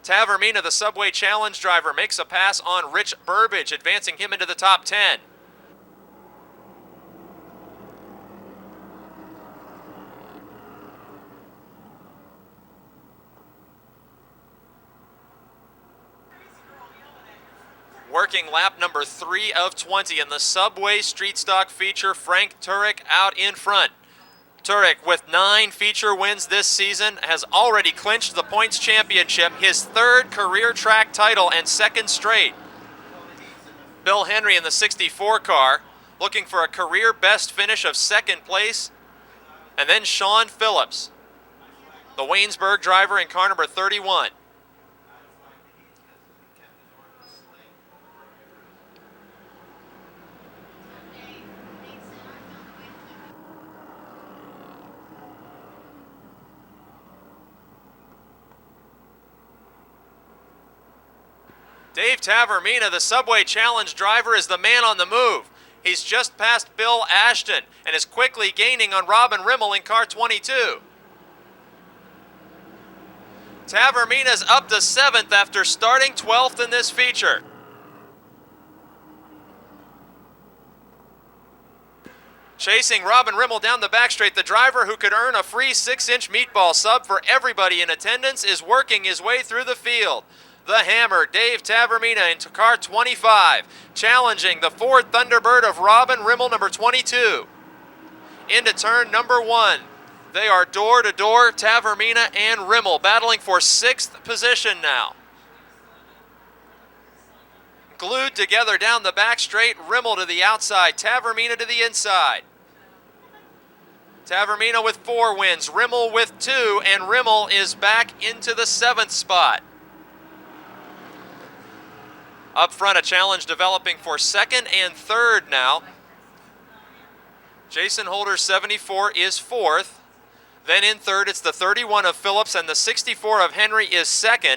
Tavermina, the Subway Challenge driver, makes a pass on Rich Burbage, advancing him into the top 10. Working lap number 3 of 20 in the Subway Street Stock feature, Frank Turek out in front. Turek, with 9 feature wins this season, has already clinched the points championship, his 3rd career track title and 2nd straight. Bill Henry in the 64 car, looking for a career best finish of 2nd place. And then Sean Phillips, the Waynesburg driver in car number 31. Dave Tavermina, the Subway Challenge driver, is the man on the move. He's just passed Bill Ashton and is quickly gaining on Robin Rimmel in car 22. Tavermina's up to 7th after starting 12th in this feature. Chasing Robin Rimmel down the back straight, the driver who could earn a free 6-inch meatball sub for everybody in attendance is working his way through the field. The Hammer, Dave Tavermina, into car 25, challenging the Ford Thunderbird of Robin Rimmel, number 22. Into turn number 1. They are door to door, Tavermina and Rimmel, battling for 6th position now. Glued together down the back straight, Rimmel to the outside, Tavermina to the inside. Tavermina with 4 wins, Rimmel with 2, and Rimmel is back into the 7th spot. Up front, a challenge developing for 2nd and 3rd now. Jason Holder, 74, is 4th. Then in 3rd, it's the 31 of Phillips, and the 64 of Henry is 2nd.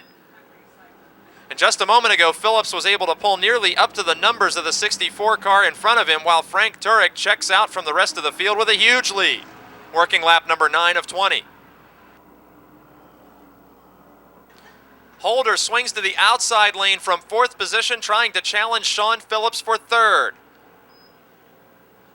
And just a moment ago, Phillips was able to pull nearly up to the numbers of the 64 car in front of him, while Frank Turek checks out from the rest of the field with a huge lead. Working lap number 9 of 20. Holder swings to the outside lane from 4th position, trying to challenge Sean Phillips for 3rd.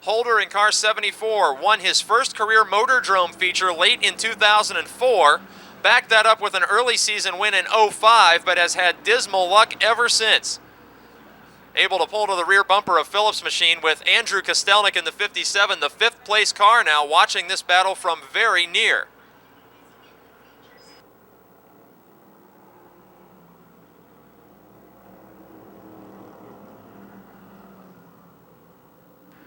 Holder in car 74 won his first career Motordrome feature late in 2004, backed that up with an early season win in 05, but has had dismal luck ever since. Able to pull to the rear bumper of Phillips' machine with Andrew Kostelnik in the 57, the 5th place car now, watching this battle from very near.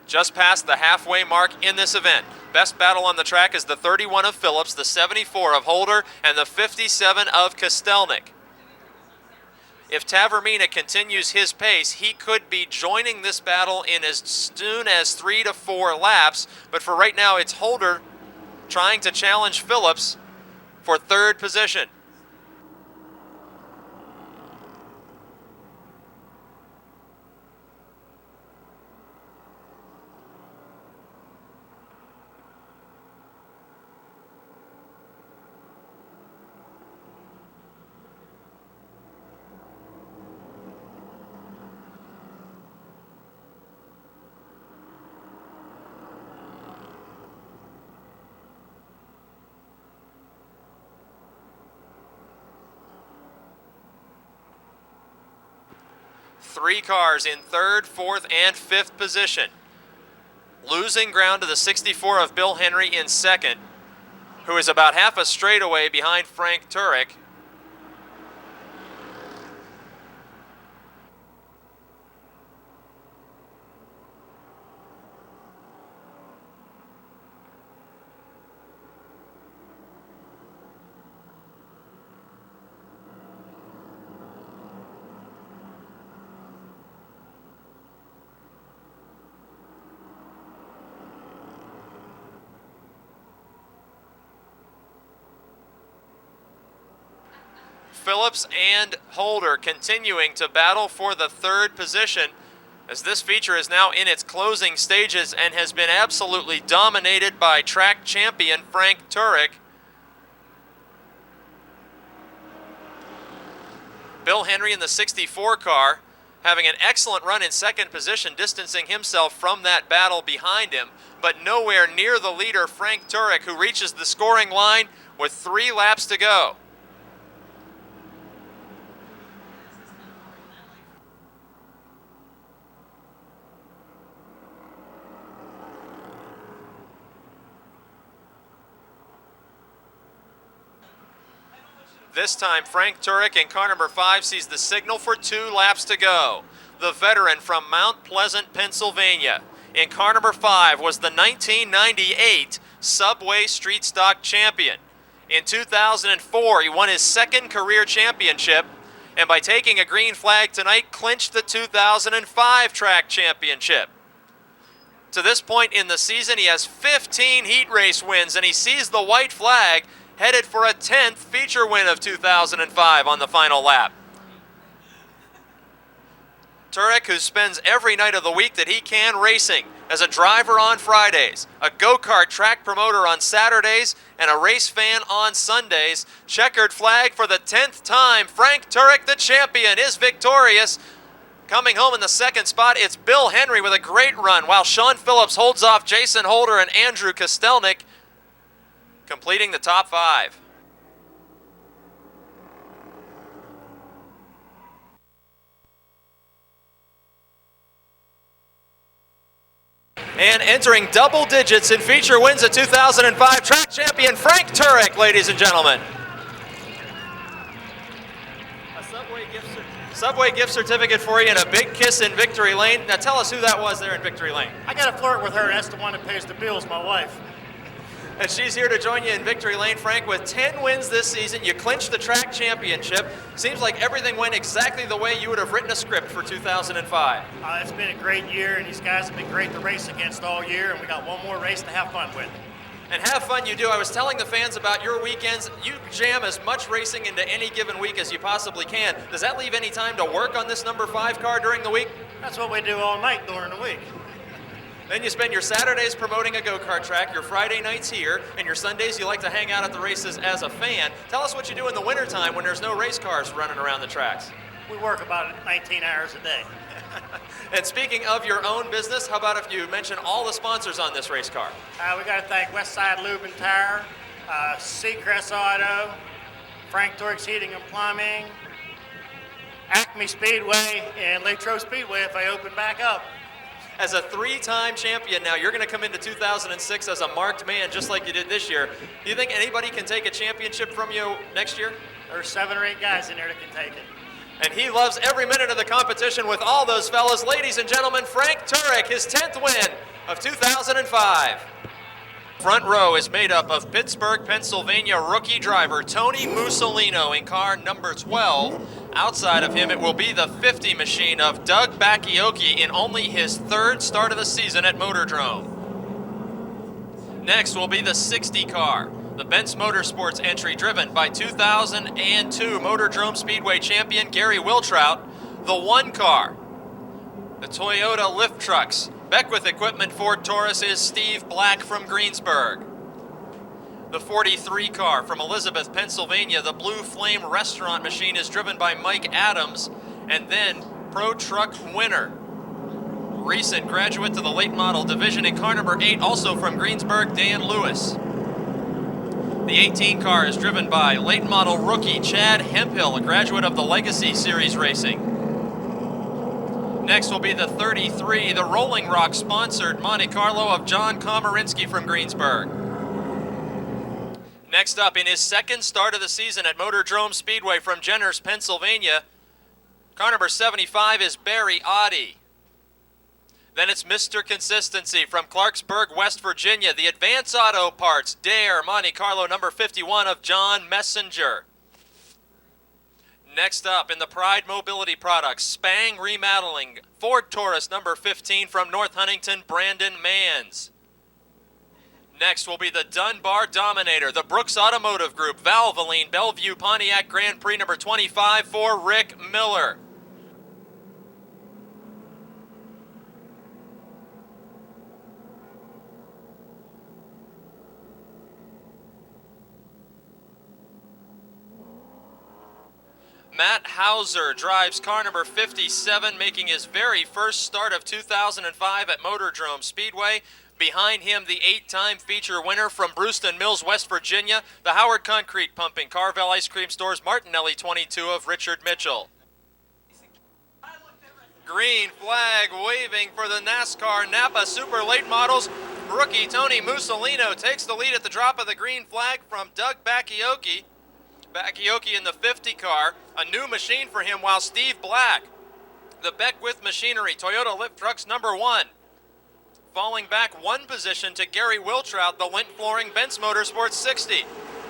Just past the halfway mark in this event. Best battle on the track is the 31 of Phillips, the 74 of Holder, and the 57 of Kostelnik. If Tavermina continues his pace, he could be joining this battle in as soon as 3 to 4 laps. But for right now, it's Holder trying to challenge Phillips for third position. Three cars in third, fourth, and fifth position. Losing ground to the 64 of Bill Henry in second, who is about half a straightaway behind Frank Turek. Phillips and Holder continuing to battle for the third position, as this feature is now in its closing stages and has been absolutely dominated by track champion Frank Turek. Bill Henry in the 64 car having an excellent run in second position, distancing himself from that battle behind him, but nowhere near the leader Frank Turek, who reaches the scoring line with 3 laps to go. This time, Frank Turek in car number 5 sees the signal for 2 laps to go. The veteran from Mount Pleasant, Pennsylvania, in car number 5 was the 1998 Subway Street Stock champion. In 2004, he won his second career championship, and by taking a green flag tonight, clinched the 2005 track championship. To this point in the season, he has 15 heat race wins, and he sees the white flag, headed for a 10th feature win of 2005 on the final lap. Turek, who spends every night of the week that he can racing, as a driver on Fridays, a go-kart track promoter on Saturdays, and a race fan on Sundays. Checkered flag for the 10th time. Frank Turek, the champion, is victorious. Coming home in the second spot, it's Bill Henry with a great run, while Sean Phillips holds off Jason Holder and Andrew Kostelnik, completing the top 5. And entering double digits in feature wins at 2005, track champion Frank Turek, ladies and gentlemen. A Subway gift certificate for you and a big kiss in Victory Lane. Now tell us who that was there in Victory Lane. I got to flirt with her. That's the one that pays the bills, my wife. And she's here to join you in Victory Lane. Frank, with 10 wins this season, you clinched the track championship. Seems like everything went exactly the way you would have written a script for 2005. It's been a great year, and these guys have been great to race against all year, and we got one more race to have fun with. And have fun you do. I was telling the fans about your weekends. You jam as much racing into any given week as you possibly can. Does that leave any time to work on this number 5 car during the week? That's what we do all night during the week. Then you spend your Saturdays promoting a go-kart track, your Friday nights here, and your Sundays you like to hang out at the races as a fan. Tell us what you do in the wintertime when there's no race cars running around the tracks. We work about 19 hours a day. And speaking of your own business, how about if you mention all the sponsors on this race car? We got to thank Westside Lube and Tire, Seacrest Auto, Frank Turek's Heating and Plumbing, Acme Speedway, and Latrobe Speedway if I open back up. As a 3-time champion now, you're going to come into 2006 as a marked man just like you did this year. Do you think anybody can take a championship from you next year? There's 7 or 8 guys in there that can take it. And he loves every minute of the competition with all those fellas. Ladies and gentlemen, Frank Turek, his 10th win of 2005. Front row is made up of Pittsburgh, Pennsylvania rookie driver Tony Mussolino in car number 12. Outside of him, it will be the 50 machine of Doug Bakioki in only his third start of the season at Motordrome. Next will be the 60 car, the Benz Motorsports entry driven by 2002 Motordrome Speedway champion Gary Wiltrout. The 1 car, the Toyota lift trucks. Beckwith Equipment Ford Taurus is Steve Black from Greensburg. The 43 car from Elizabeth, Pennsylvania, the Blue Flame restaurant machine is driven by Mike Adams. And then Pro Truck winner, recent graduate to the late model division in car number 8, also from Greensburg, Dan Lewis. The 18 car is driven by late model rookie Chad Hemphill, a graduate of the Legacy Series Racing. Next will be the 33, the Rolling Rock sponsored Monte Carlo of John Komarinsky from Greensburg. Next up, in his second start of the season at Motordrome Speedway from Jenners, Pennsylvania, car number 75 is Barry Oddie. Then it's Mr. Consistency from Clarksburg, West Virginia, the Advance Auto Parts Dare Monte Carlo number 51 of John Messenger. Next up, in the Pride Mobility Products Spang Remodeling Ford Taurus number 15 from North Huntington, Brandon Manns. Next will be the Dunbar Dominator, the Brooks Automotive Group, Valvoline, Bellevue, Pontiac Grand Prix number 25 for Rick Miller. Matt Hauser drives car number 57, making his very first start of 2005 at Motordrome Speedway. Behind him, the 8-time feature winner from Brewston Mills, West Virginia, the Howard Concrete Pumping, Carvel Ice Cream Stores, Martinelli 22 of Richard Mitchell. Green flag waving for the NASCAR Napa Super Late Models. Rookie Tony Mussolino takes the lead at the drop of the green flag from Doug Bakioki. Bakioki in the 50 car, a new machine for him, while Steve Black, the Beckwith Machinery Toyota lift trucks number 1, falling back 1 position to Gary Wiltrout, the Lint Flooring Benz Motorsports 60.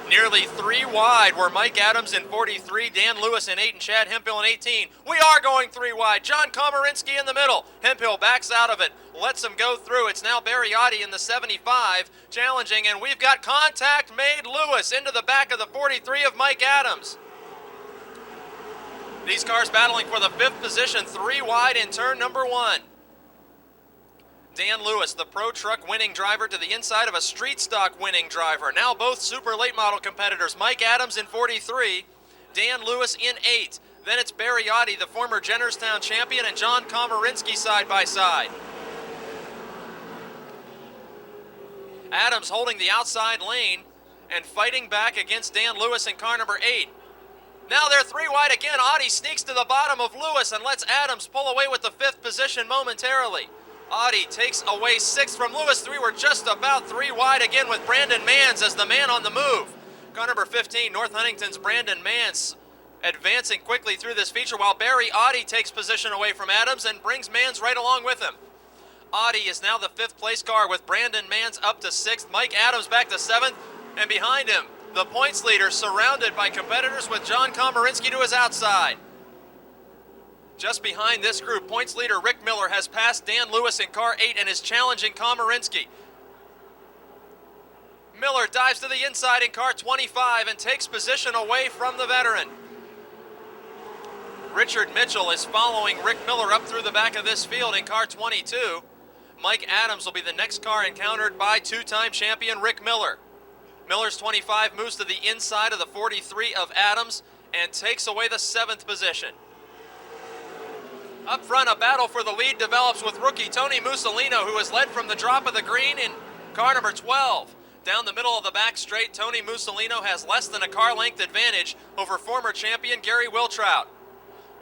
Nearly 3 wide were Mike Adams in 43, Dan Lewis in 8, and Chad Hemphill in 18. We are going 3 wide. John Komarinsky in the middle. Hemphill backs out of it, lets him go through. It's now Barry Oddie in the 75 challenging, and we've got contact made. Lewis into the back of the 43 of Mike Adams. These cars battling for the 5th position, 3 wide in turn number 1. Dan Lewis, the Pro Truck winning driver, to the inside of a Street Stock winning driver. Now both super late model competitors. Mike Adams in 43, Dan Lewis in 8. Then it's Barry Oddie, the former Jennerstown champion, and John Komarinsky side by side. Adams holding the outside lane and fighting back against Dan Lewis in car number 8. Now they're 3 wide again. Oddie sneaks to the bottom of Lewis and lets Adams pull away with the 5th position momentarily. Oddie takes away 6th from Lewis. 3 were just about 3 wide again with Brandon Manns as the man on the move. Car number 15, North Huntington's Brandon Manns, advancing quickly through this feature while Barry Oddie takes position away from Adams and brings Manns right along with him. Oddie is now the 5th place car with Brandon Manns up to 6th, Mike Adams back to 7th, and behind him, the points leader surrounded by competitors with John Komarinsky to his outside. Just behind this group, points leader Rick Miller has passed Dan Lewis in car 8 and is challenging Komarinsky. Miller dives to the inside in car 25 and takes position away from the veteran. Richard Mitchell is following Rick Miller up through the back of this field in car 22. Mike Adams will be the next car encountered by 2-time champion Rick Miller. Miller's 25 moves to the inside of the 43 of Adams and takes away the 7th position. Up front, a battle for the lead develops with rookie Tony Mussolino, who is led from the drop of the green in car number 12. Down the middle of the back straight, Tony Mussolino has less than a car length advantage over former champion Gary Wiltrout.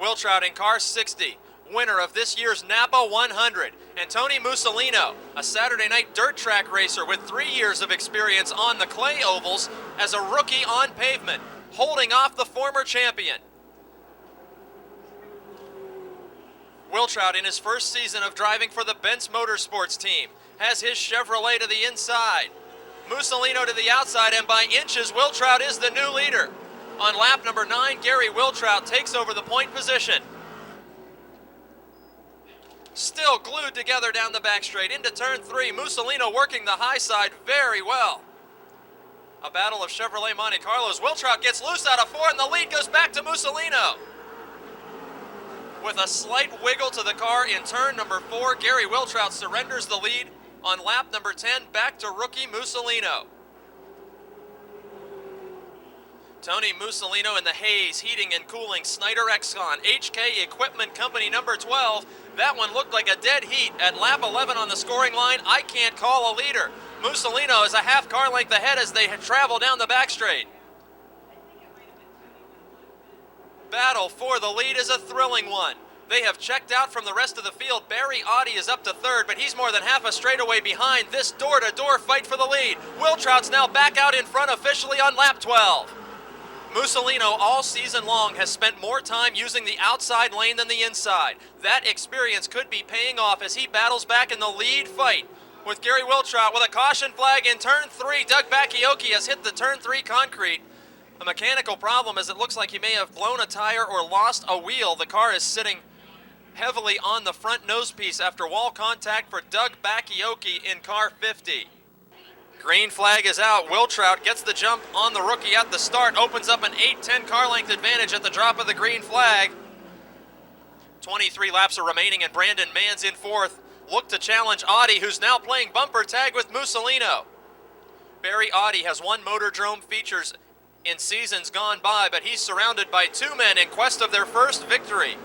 Wiltrout in car 60, winner of this year's Napa 100. And Tony Mussolino, a Saturday night dirt track racer with 3 years of experience on the clay ovals as a rookie on pavement, holding off the former champion. Wiltrout, in his first season of driving for the Benz Motorsports team, has his Chevrolet to the inside. Mussolino to the outside, and by inches, Wiltrout is the new leader. On lap number 9, Gary Wiltrout takes over the point position. Still glued together down the back straight into turn 3. Mussolino working the high side very well. A battle of Chevrolet Monte Carlos. Wiltrout gets loose out of 4 and the lead goes back to Mussolino. With a slight wiggle to the car in turn number 4, Gary Wiltrout surrenders the lead on lap number 10 back to rookie Mussolino. Tony Mussolino in the Hayes Heating and Cooling Snyder Excon HK Equipment Company number 12. That one looked like a dead heat at lap 11 on the scoring line. I can't call a leader. Mussolino is a half car length ahead as they travel down the back straight. Battle for the lead is a thrilling one. They have checked out from the rest of the field. Barry Audi is up to 3rd, but he's more than half a straightaway behind this door-to-door fight for the lead. Wiltrout's now back out in front officially on lap 12. Mussolino all season long has spent more time using the outside lane than the inside. That experience could be paying off as he battles back in the lead fight with Gary Wiltrout with a caution flag in turn 3. Doug Bakioki has hit the turn 3 concrete. A mechanical problem as it looks like he may have blown a tire or lost a wheel. The car is sitting heavily on the front nose piece after wall contact for Doug Bakioki in car 50. Green flag is out. Wiltrout gets the jump on the rookie at the start, opens up an 8-10 car length advantage at the drop of the green flag. 23 laps are remaining and Brandon Mann's in 4th. Look to challenge Audi, who's now playing bumper tag with Mussolino. Barry Audi has won Motordrome features in seasons gone by, but he's surrounded by 2 men in quest of their first victory.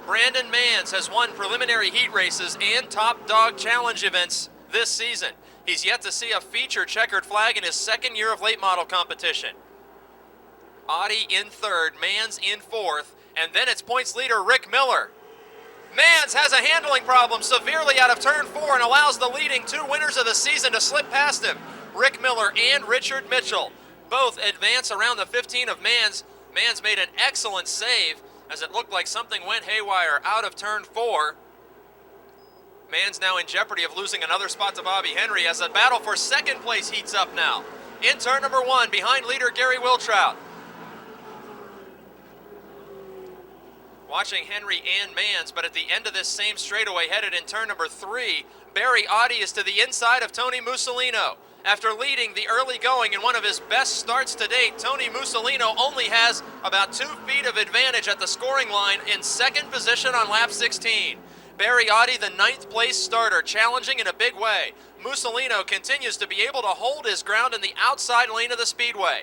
Brandon Mans has won preliminary heat races and top dog challenge events this season. He's yet to see a feature checkered flag in his 2nd year of late model competition. Audi in 3rd, Mans in 4th, and then it's points leader Rick Miller. Mans has a handling problem severely out of turn 4 and allows the leading 2 winners of the season to slip past him. Rick Miller and Richard Mitchell both advance around the 15 of Mans. Mans made an excellent save as it looked like something went haywire out of turn 4. Mans now in jeopardy of losing another spot to Bobby Henry as the battle for 2nd place heats up now. In turn number 1, behind leader Gary Wiltrout. Watching Henry and Mans, but at the end of this same straightaway headed in turn number 3, Barry Audi is to the inside of Tony Mussolino. After leading the early going in one of his best starts to date, Tony Mussolino only has about 2 feet of advantage at the scoring line in 2nd position on lap 16. Barry Audi, the 9th place starter, challenging in a big way. Mussolino continues to be able to hold his ground in the outside lane of the speedway.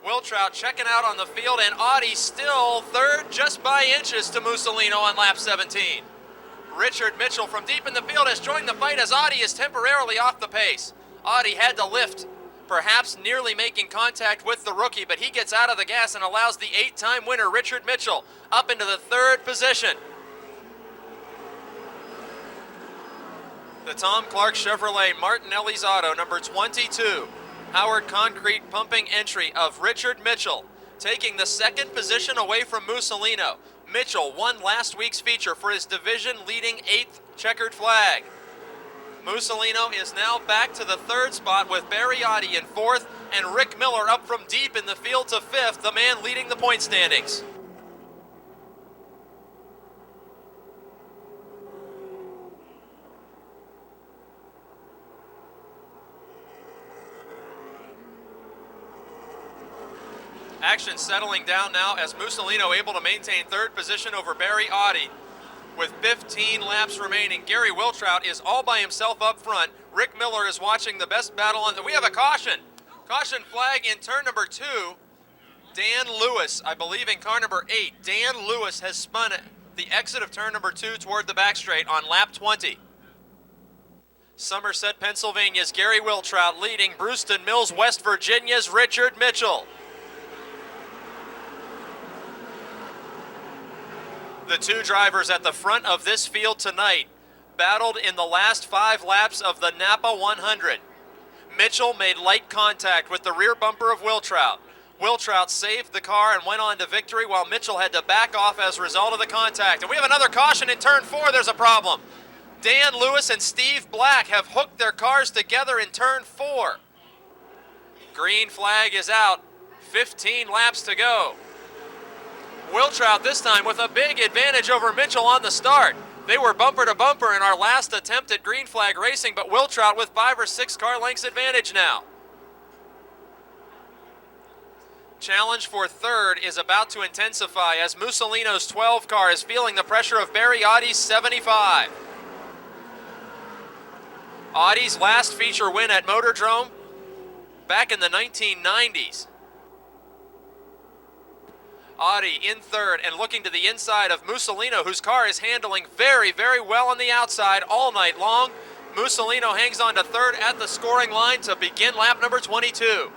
Wiltrout checking out on the field, and Audi still 3rd just by inches to Mussolino on lap 17. Richard Mitchell from deep in the field has joined the fight as Audi is temporarily off the pace. Audi had to lift, perhaps nearly making contact with the rookie, but he gets out of the gas and allows the 8-time winner Richard Mitchell up into the 3rd position. The Tom Clark Chevrolet Martinelli's Auto, number 22. Howard Concrete pumping entry of Richard Mitchell, taking the 2nd position away from Mussolino. Mitchell won last week's feature for his division-leading 8th checkered flag. Mussolino is now back to the 3rd spot with Barry Audi in 4th and Rick Miller up from deep in the field to 5th, the man leading the point standings. Action settling down now as Mussolino able to maintain 3rd position over Barry Audi. With 15 laps remaining, Gary Wiltrout is all by himself up front. Rick Miller is watching the best battle on we have a caution. Caution flag in turn number 2. Dan Lewis, I believe in car number 8. Dan Lewis has spun the exit of turn number 2 toward the back straight on lap 20. Somerset, Pennsylvania's Gary Wiltrout leading Brewston Mills, West Virginia's Richard Mitchell. The 2 drivers at the front of this field tonight battled in the last 5 laps of the Napa 100. Mitchell made light contact with the rear bumper of Wiltrout. Wiltrout saved the car and went on to victory while Mitchell had to back off as a result of the contact. And we have another caution in turn 4. There's a problem. Dan Lewis and Steve Black have hooked their cars together in turn 4. Green flag is out. 15 laps to go. Wiltrout this time with a big advantage over Mitchell on the start. They were bumper to bumper in our last attempt at green flag racing, but Wiltrout with 5 or 6 car lengths advantage now. Challenge for third is about to intensify as Mussolino's 12 car is feeling the pressure of Barry Audie's 75. Audie's last feature win at Motordrome back in the 1990s. Audie in third and looking to the inside of Mussolino, whose car is handling very, very well on the outside all night long. Mussolino hangs on to third at the scoring line to begin lap number 22.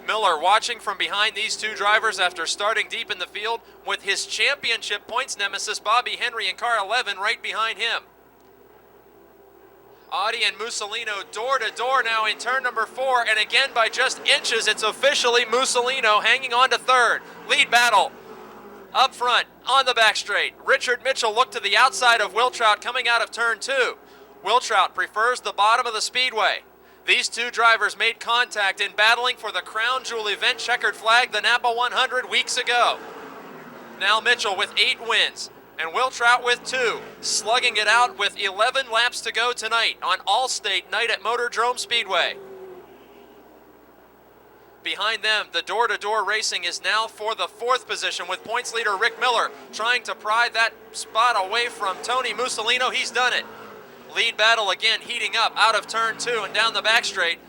Miller watching from behind these two drivers after starting deep in the field with his championship points nemesis Bobby Henry in car 11 right behind him. Audie and Mussolino door to door now in turn number 4, and again by just inches it's officially Mussolino hanging on to third. Lead battle up front on the back straight. Richard Mitchell looked to the outside of Wiltrout coming out of turn 2. Wiltrout prefers the bottom of the speedway. These two drivers made contact in battling for the Crown Jewel event checkered flag, the Napa 100, weeks ago. Now Mitchell with 8 wins and Wiltrout with 2, slugging it out with 11 laps to go tonight on All-State night at Motordrome Speedway. Behind them, the door-to-door racing is now for the 4th position with points leader Rick Miller trying to pry that spot away from Tony Mussolino. He's done it. Lead battle again heating up out of turn 2 and down the back straight.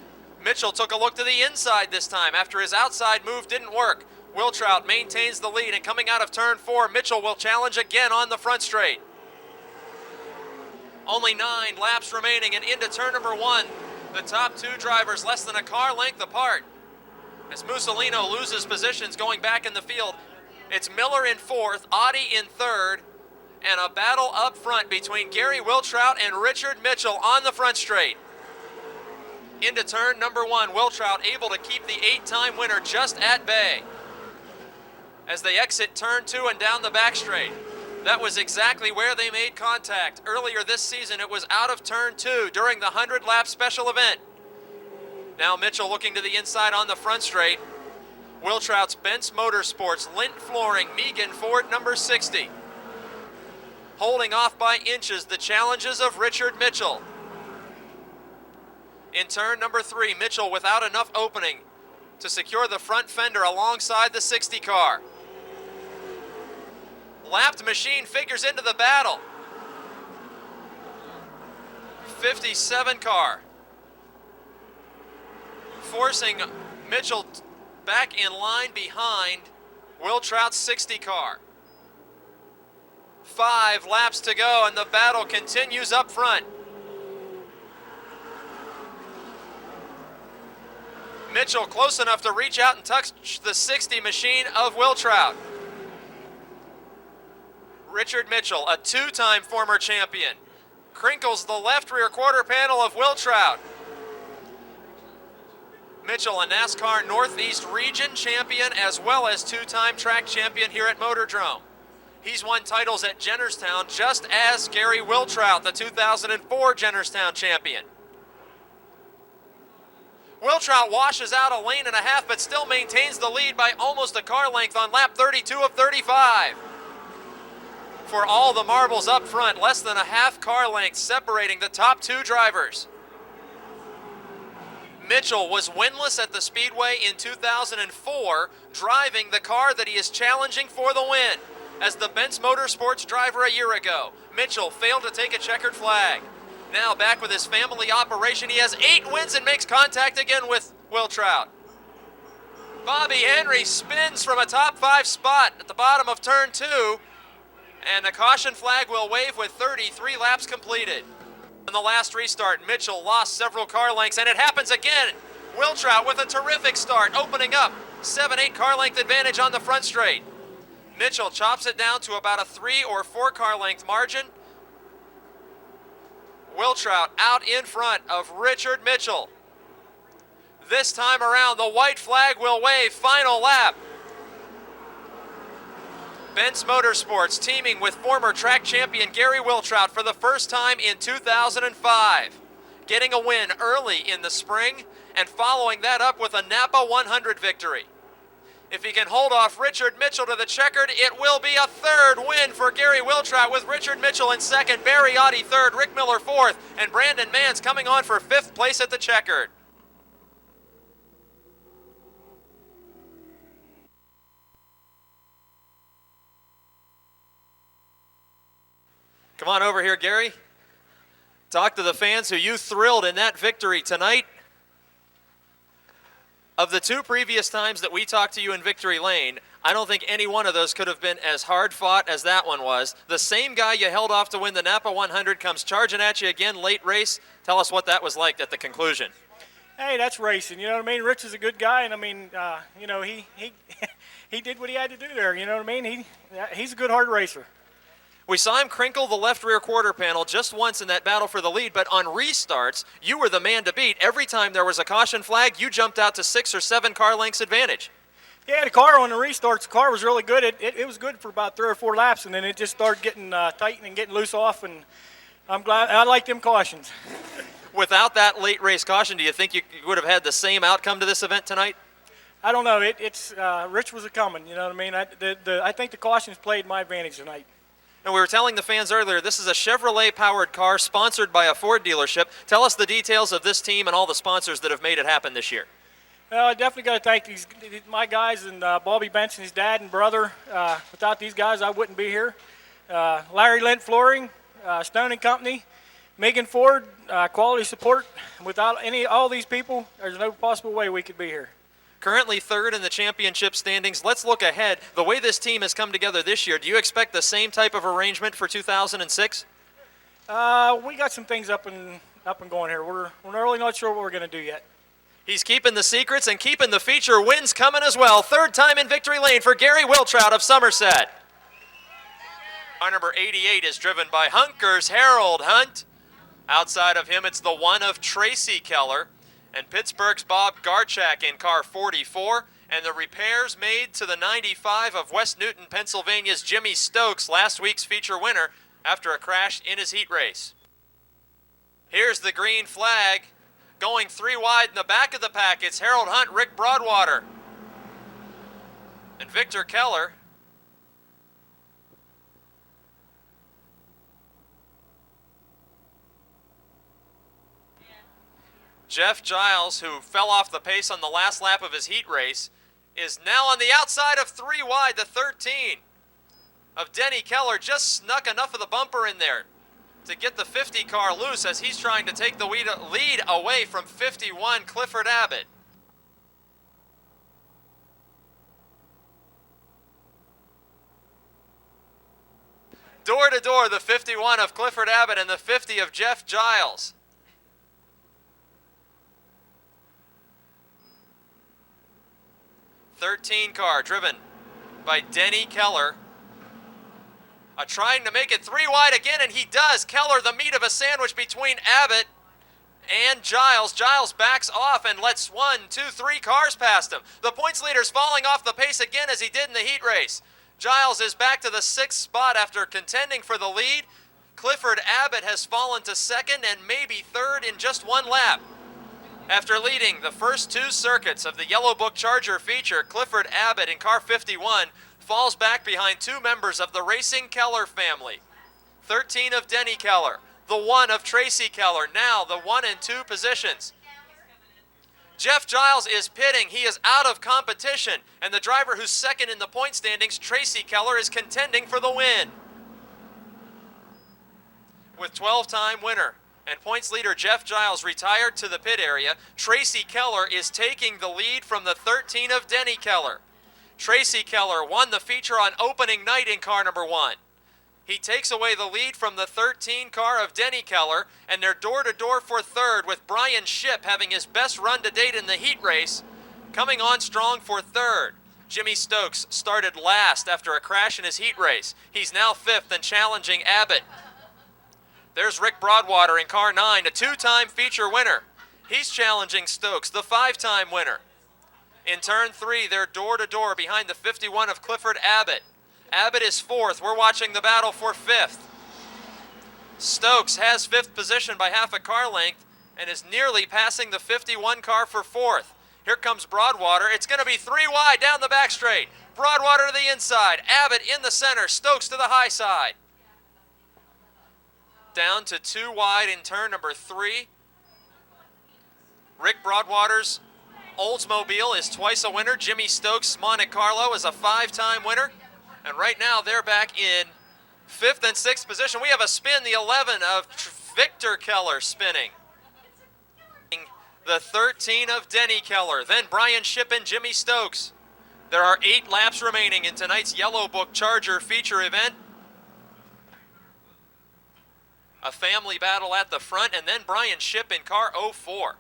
Mitchell took a look to the inside this time after his outside move didn't work. Wiltrout maintains the lead, and coming out of turn 4, Mitchell will challenge again on the front straight. Only 9 laps remaining and into turn number 1. The top 2 drivers less than a car length apart. As Mussolino loses positions going back in the field, it's Miller in 4th, Audie in 3rd, and a battle up front between Gary Wiltrout and Richard Mitchell on the front straight. Into turn number 1, Wiltrout able to keep the 8-time winner just at bay. As they exit turn 2 and down the back straight. That was exactly where they made contact. Earlier this season, it was out of turn 2 during the 100-lap special event. Now Mitchell looking to the inside on the front straight. Wiltrout's Benz Motorsports, Lint Flooring, Megan Ford, number 60. Holding off by inches the challenges of Richard Mitchell. In turn number 3, Mitchell without enough opening to secure the front fender alongside the 60 car. Lapped machine figures into the battle. 57 car. Forcing Mitchell back in line behind Wiltrout's 60 car. 5 laps to go and the battle continues up front. Mitchell close enough to reach out and touch the 60 machine of Wiltrout. Richard Mitchell, a 2-time former champion, crinkles the left rear quarter panel of Wiltrout. Mitchell, a NASCAR Northeast Region champion as well as 2-time track champion here at Motordrome. He's won titles at Jennerstown just as Gary Wiltrout, the 2004 Jennerstown champion. Wiltrout washes out a lane and a half but still maintains the lead by almost a car length on lap 32 of 35. For all the marbles up front, less than a half car length separating the top 2 drivers. Mitchell was winless at the Speedway in 2004, driving the car that he is challenging for the win. As the Benz Motorsports driver a year ago, Mitchell failed to take a checkered flag. Now back with his family operation, he has 8 wins and makes contact again with Wiltrout. Bobby Henry spins from a top 5 spot at the bottom of turn 2, and the caution flag will wave with 33 laps completed. In the last restart, Mitchell lost several car lengths, and it happens again. Wiltrout with a terrific start, opening up 7-8 car length advantage on the front straight. Mitchell chops it down to about a 3 or 4 car length margin. Wiltrout out in front of Richard Mitchell. This time around, the white flag will wave, final lap. Benz Motorsports teaming with former track champion Gary Wiltrout for the first time in 2005. getting a win early in the spring and following that up with a Napa 100 victory. If he can hold off Richard Mitchell to the checkered, it will be a third win for Gary Wiltrout, with Richard Mitchell in second, Barry Oddie third, Rick Miller fourth, and Brandon Manns coming on for fifth place at the checkered. Come on over here, Gary. Talk to the fans who you thrilled in that victory tonight. Of the two previous times that we talked to you in Victory Lane, I don't think any one of those could have been as hard fought as that one was. The same guy you held off to win the Napa 100 comes charging at you again late race. Tell us what that was like at the conclusion. Hey, that's racing. You know what I mean? Rich is a good guy, and I mean, you know, he he did what he had to do there. You know what I mean? He's a good hard racer. We saw him crinkle the left rear quarter panel just once in that battle for the lead, but on restarts, you were the man to beat. Every time there was a caution flag, you jumped out to 6 or 7 car lengths advantage. Yeah, the car on the restarts, the car was really good. It was good for about 3 or 4 laps, and then it just started getting tight and getting loose off, and I'm glad. I like them cautions. Without that late race caution, do you think you would have had the same outcome to this event tonight? I don't know. It's Rich was a coming. You know what I mean? I think the cautions played my advantage tonight. And we were telling the fans earlier, this is a Chevrolet-powered car sponsored by a Ford dealership. Tell us the details of this team and all the sponsors that have made it happen this year. Well, I definitely got to thank my guys and Bobby Benson, his dad and brother. Without these guys, I wouldn't be here. Larry Lent Flooring, Stone & Company, Megan Ford, Quality Support. Without all these people, there's no possible way we could be here. Currently third in the championship standings. Let's look ahead. The way this team has come together this year, do you expect the same type of arrangement for 2006? We got some things up and going here. We're really not sure what we're going to do yet. He's keeping the secrets and keeping the feature wins coming as well. Third time in Victory Lane for Gary Wiltrout of Somerset. Car number 88 is driven by Hunker's Harold Hunt. Outside of him, it's the one of Tracy Keller. And Pittsburgh's Bob Garchak in car 44, and the repairs made to the 95 of West Newton, Pennsylvania's Jimmy Stokes, last week's feature winner after a crash in his heat race. Here's the green flag. Going 3 wide in the back of the pack, it's Harold Hunt, Rick Broadwater, and Victor Keller. Jeff Giles, who fell off the pace on the last lap of his heat race, is now on the outside of 3 wide, the 13 of Denny Keller. Just snuck enough of the bumper in there to get the 50 car loose as he's trying to take the lead away from 51 Clifford Abbott. Door to door, the 51 of Clifford Abbott and the 50 of Jeff Giles. '13 car driven by Denny Keller. Trying to make it 3 wide again, and he does. Keller, the meat of a sandwich between Abbott and Giles. Giles backs off and lets 1, 2, 3 cars past him. The points leader's falling off the pace again as he did in the heat race. Giles is back to the 6th spot after contending for the lead. Clifford Abbott has fallen to 2nd and maybe 3rd in just 1 lap. After leading the first 2 circuits of the Yellow Book Charger feature, Clifford Abbott in car 51 falls back behind 2 members of the Racing Keller family. 13 of Denny Keller, the 1 of Tracy Keller, now the 1 and 2 positions. Jeff Giles is pitting. He is out of competition, and the driver who's 2nd in the point standings, Tracy Keller, is contending for the win. With 12-time winner and points leader Jeff Giles retired to the pit area, Tracy Keller is taking the lead from the 13 of Denny Keller. Tracy Keller won the feature on opening night in car number 1. He takes away the lead from the 13 car of Denny Keller, and they're door-to-door for 3rd, with Brian Shipp having his best run to date in the heat race, coming on strong for 3rd. Jimmy Stokes started last after a crash in his heat race. He's now 5th and challenging Abbott. There's Rick Broadwater in car 9, a 2-time feature winner. He's challenging Stokes, the 5-time winner. In turn 3, they're door-to-door behind the 51 of Clifford Abbott. Abbott is 4th. We're watching the battle for 5th. Stokes has 5th position by half a car length, and is nearly passing the 51 car for fourth. Here comes Broadwater. It's going to be 3 wide down the back straight. Broadwater to the inside. Abbott in the center. Stokes to the high side. Down to 2 wide in turn number 3. Rick Broadwater's Oldsmobile is twice a winner. Jimmy Stokes' Monte Carlo is a 5-time winner. And right now they're back in 5th and 6th position. We have a spin, the 11 of Victor Keller spinning. The 13 of Denny Keller, then Brian Shipp and Jimmy Stokes. There are 8 laps remaining in tonight's Yellow Book Charger feature event. A family battle at the front, and then Brian Shipp in car 04.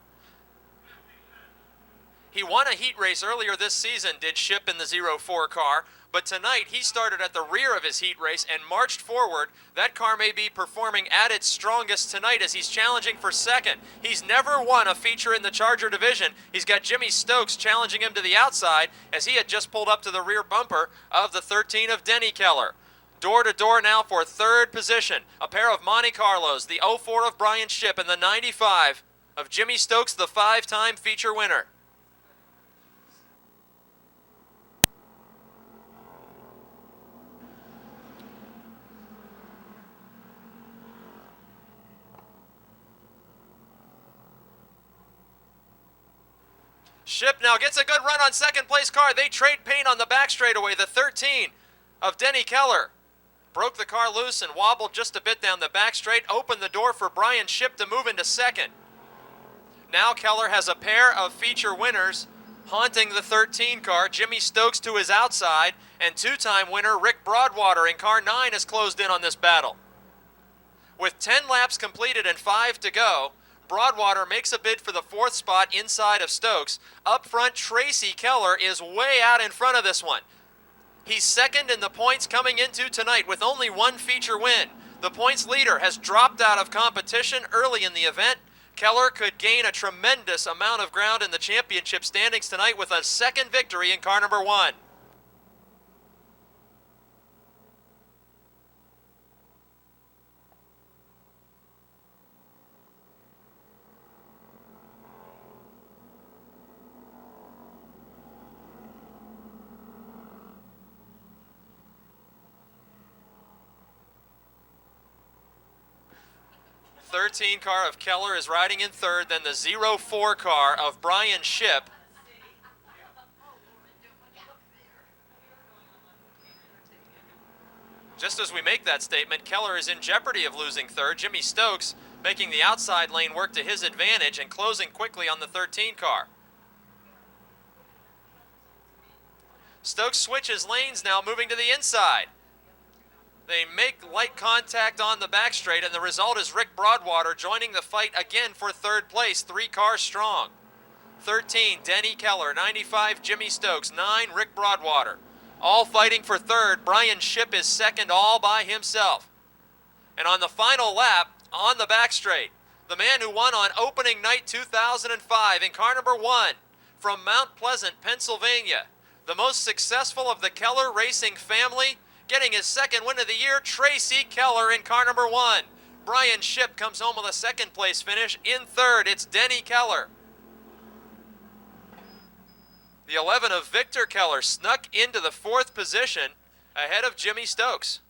He won a heat race earlier this season, did Shipp in the 04 car, but tonight he started at the rear of his heat race and marched forward. That car may be performing at its strongest tonight as he's challenging for second. He's never won a feature in the Charger division. He's got Jimmy Stokes challenging him to the outside as he had just pulled up to the rear bumper of the 13 of Denny Keller. Door to door now for 3rd position. A pair of Monte Carlos, the 04 of Brian Shipp and the 95 of Jimmy Stokes, the 5-time feature winner. Shipp now gets a good run on second place car. They trade paint on the back straightaway. The 13 of Denny Keller broke the car loose and wobbled just a bit down the back straight, opened the door for Brian Shipp to move into second. Now Keller has a pair of feature winners haunting the 13 car. Jimmy Stokes to his outside, and 2-time winner Rick Broadwater in car 9 has closed in on this battle. With 10 laps completed and 5 to go, Broadwater makes a bid for the 4th spot inside of Stokes. Up front, Tracy Keller is way out in front of this one. He's second in the points coming into tonight with only 1 feature win. The points leader has dropped out of competition early in the event. Keller could gain a tremendous amount of ground in the championship standings tonight with a 2nd victory in car number 1. The 13 car of Keller is riding in 3rd, then the 04 car of Brian Shipp. Just as we make that statement, Keller is in jeopardy of losing 3rd. Jimmy Stokes making the outside lane work to his advantage and closing quickly on the 13 car. Stokes switches lanes now, moving to the inside. They make light contact on the back straight, and the result is Rick Broadwater joining the fight again for 3rd place, 3 cars strong. 13, Denny Keller. 95, Jimmy Stokes. 9, Rick Broadwater. All fighting for 3rd. Brian Shipp is 2nd all by himself. And on the final lap, on the back straight, the man who won on opening night 2005 in car number 1 from Mount Pleasant, Pennsylvania, the most successful of the Keller racing family, getting his 2nd win of the year, Tracy Keller in car number 1. Brian Shipp comes home with a 2nd place finish. In 3rd, it's Denny Keller. The 11 of Victor Keller snuck into the 4th position ahead of Jimmy Stokes.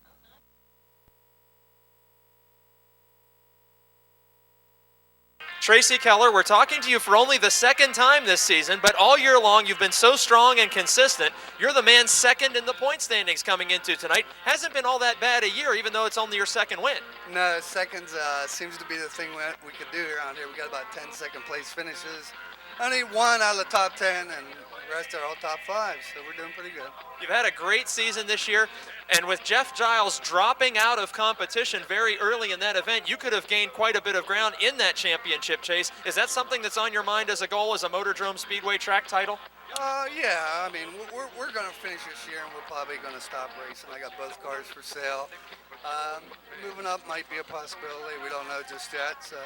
Tracy Keller, we're talking to you for only the 2nd time this season, but all year long you've been so strong and consistent. You're the man 2nd in the point standings coming into tonight. Hasn't been all that bad a year, even though it's only your 2nd win. No, seconds seems to be the thing we could do around here. We got about 10 second place finishes. Only 1 out of the top 10, and the rest are all top 5, so we're doing pretty good. You've had a great season this year, and with Jeff Giles dropping out of competition very early in that event, you could have gained quite a bit of ground in that championship chase. Is that something that's on your mind as a goal, as a Motordrome Speedway track title? Yeah, I mean, we're going to finish this year, and we're probably going to stop racing. I got both cars for sale. Moving up might be a possibility. We don't know just yet. So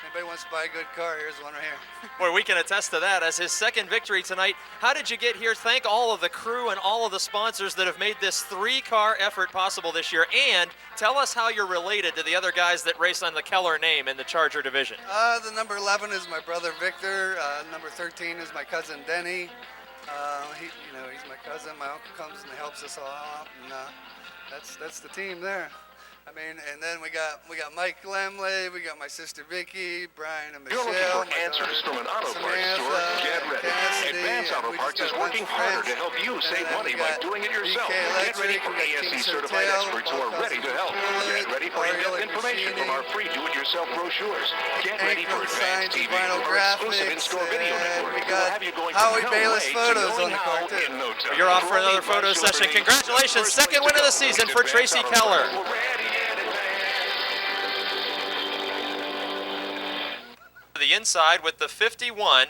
Anybody wants to buy a good car, here's one right here. Boy, we can attest to that as his second victory tonight. How did you get here? Thank all of the crew and all of the sponsors that have made this 3-car effort possible this year. And tell us how you're related to the other guys that race on the Keller name in the Charger division. The number 11 is my brother Victor. Number 13 is my cousin Denny. He's my cousin. My uncle comes and helps us all out, and that's the team there. I mean, and then we got Mike Lemley, we got my sister Vicky, Brian and Michelle. You're looking for answers from an auto parts store? Get ready. Advance Auto Parts is working harder to help you save money by doing it yourself. Get ready for ASE certified experts who are ready to help. Get ready for in-depth information from our free do-it-yourself brochures. Get ready for advanced TV from our exclusive in-store video network. We got Howie Bayless photos on the car too. You're off for another photo session. Congratulations, second win of the season for Tracy Keller. The inside with the 51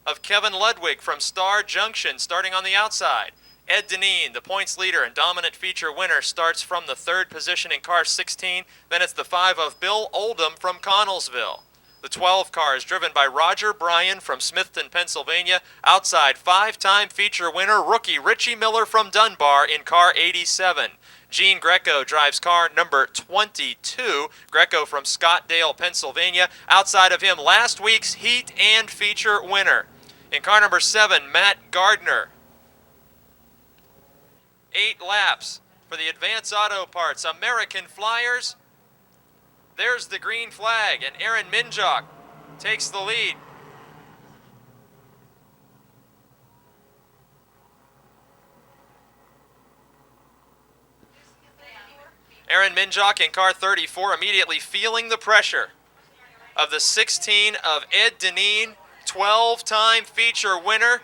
of Kevin Ludwig from Star Junction, starting on the outside. Ed Deneen, the points leader and dominant feature winner, starts from the 3rd position in car 16. Then it's the 5 of Bill Oldham from Connellsville. The 12 car is driven by Roger Bryan from Smithton, Pennsylvania. Outside, 5-time feature winner rookie Richie Miller from Dunbar in car 87. Gene Greco drives car number 22. Greco from Scottdale, Pennsylvania. Outside of him, last week's heat and feature winner. In car number 7, Matt Gardner. 8 laps for the Advance Auto Parts American Flyers. There's the green flag, and Aaron Minjock takes the lead. Aaron Minjock in car 34 immediately feeling the pressure of the 16 of Ed Deneen, 12-time feature winner,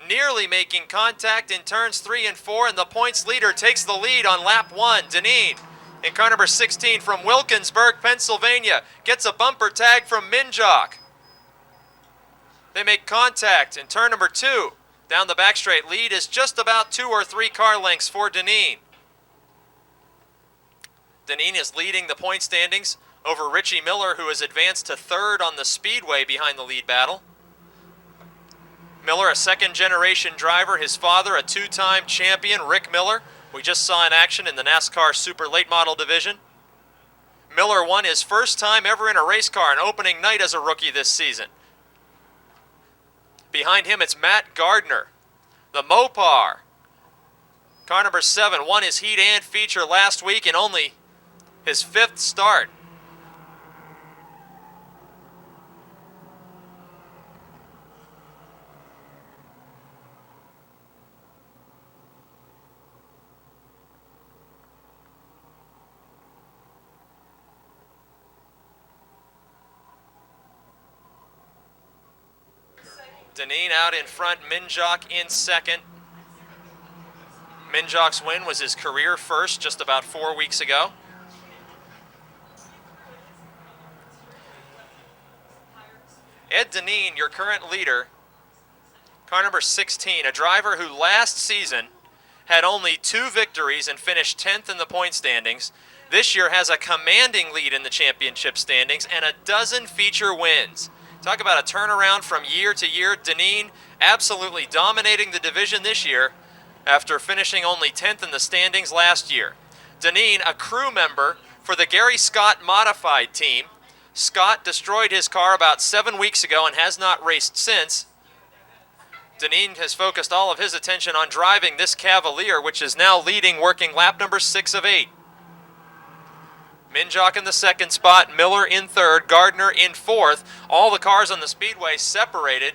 nearly making contact in turns 3 and 4, and the points leader takes the lead on lap 1. Deneen in car number 16 from Wilkinsburg, Pennsylvania, gets a bumper tag from Minjock. They make contact in turn number 2. Down the back straight, lead is just about 2 or 3 car lengths for Deneen. Deneen is leading the point standings over Richie Miller, who has advanced to 3rd on the Speedway behind the lead battle. Miller, a second-generation driver. His father, a 2-time champion, Rick Miller. We just saw in action in the NASCAR Super Late Model division. Miller won his first time ever in a race car on opening night as a rookie this season. Behind him, it's Matt Gardner, the Mopar. Car number 7 won his heat and feature last week in only his 5th start. Deneen out in front, Minjock in second. Minjock's win was his career first just about 4 weeks ago. Ed Deneen, your current leader, car number 16, a driver who last season had only 2 victories and finished 10th in the point standings. This year has a commanding lead in the championship standings and a dozen feature wins. Talk about a turnaround from year to year. Deneen absolutely dominating the division this year after finishing only 10th in the standings last year. Deneen, a crew member for the Gary Scott modified team. Scott destroyed his car about 7 weeks ago and has not raced since. Deneen has focused all of his attention on driving this Cavalier, which is now leading, working lap number 6 of 8. Minjock in the 2nd spot, Miller in 3rd, Gardner in 4th. All the cars on the speedway separated.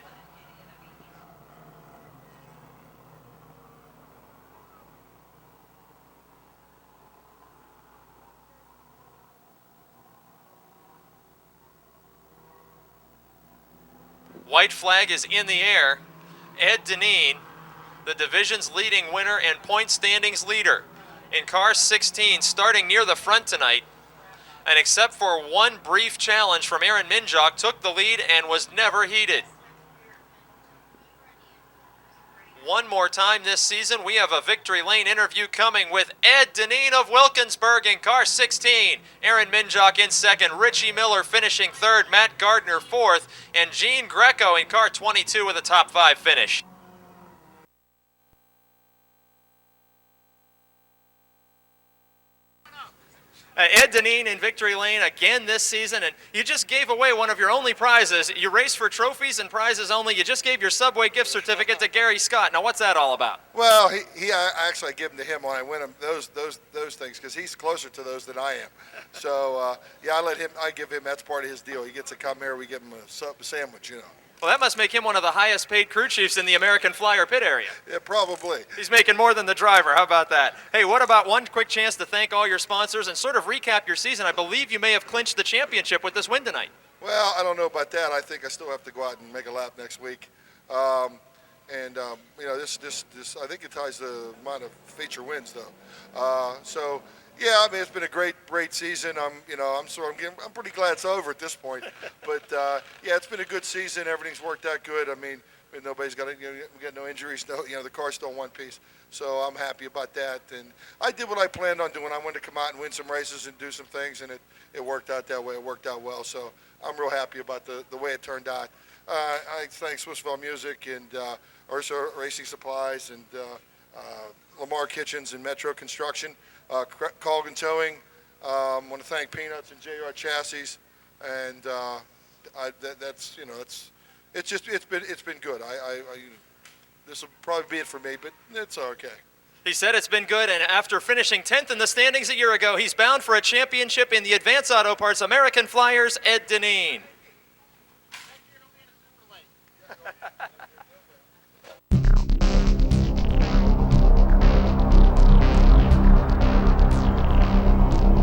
White flag is in the air. Ed Deneen, the division's leading winner and point standings leader in car 16, starting near the front tonight. And except for one brief challenge from Aaron Minjock, took the lead and was never heated. One more time this season, we have a Victory Lane interview coming with Ed Deneen of Wilkinsburg in car 16, Aaron Minjock in second, Richie Miller finishing third, Matt Gardner fourth, and Gene Greco in car 22 with a top 5 finish. Ed Deneen in Victory Lane again this season, and you just gave away one of your only prizes. You race for trophies and prizes only. You just gave your Subway gift certificate to Gary Scott. Now, what's that all about? Well, I actually give them to him when I win them those things because he's closer to those than I am. So yeah, I give him. That's part of his deal. He gets to come here. We give him a sandwich, you know. Well, that must make him one of the highest paid crew chiefs in the American Flyer pit area. Yeah, probably. He's making more than the driver. How about that? Hey, what about one quick chance to thank all your sponsors and sort of recap your season? I believe you may have clinched the championship with this win tonight. Well, I don't know about that. I think I still have to go out and make a lap next week. You know, this I think it ties the amount of feature wins though. So yeah, I mean it's been a great season. I'm pretty glad it's over at this point. But yeah, it's been a good season. Everything's worked out good. I mean nobody's got we got no injuries. The car's still in one piece. So I'm happy about that. And I did what I planned on doing. I wanted to come out and win some races and do some things, and it worked out that way. It worked out well. So I'm real happy about the way it turned out. I thank Swissville Music and Ursa Racing Supplies and Lamar Kitchens and Metro Construction, Colgan Towing. I want to thank Peanuts and JR Chassis, and it's been good. This will probably be it for me, but it's okay. He said it's been good, and after finishing 10th in the standings a year ago, he's bound for a championship in the Advance Auto Parts American Flyers, Ed Deneen.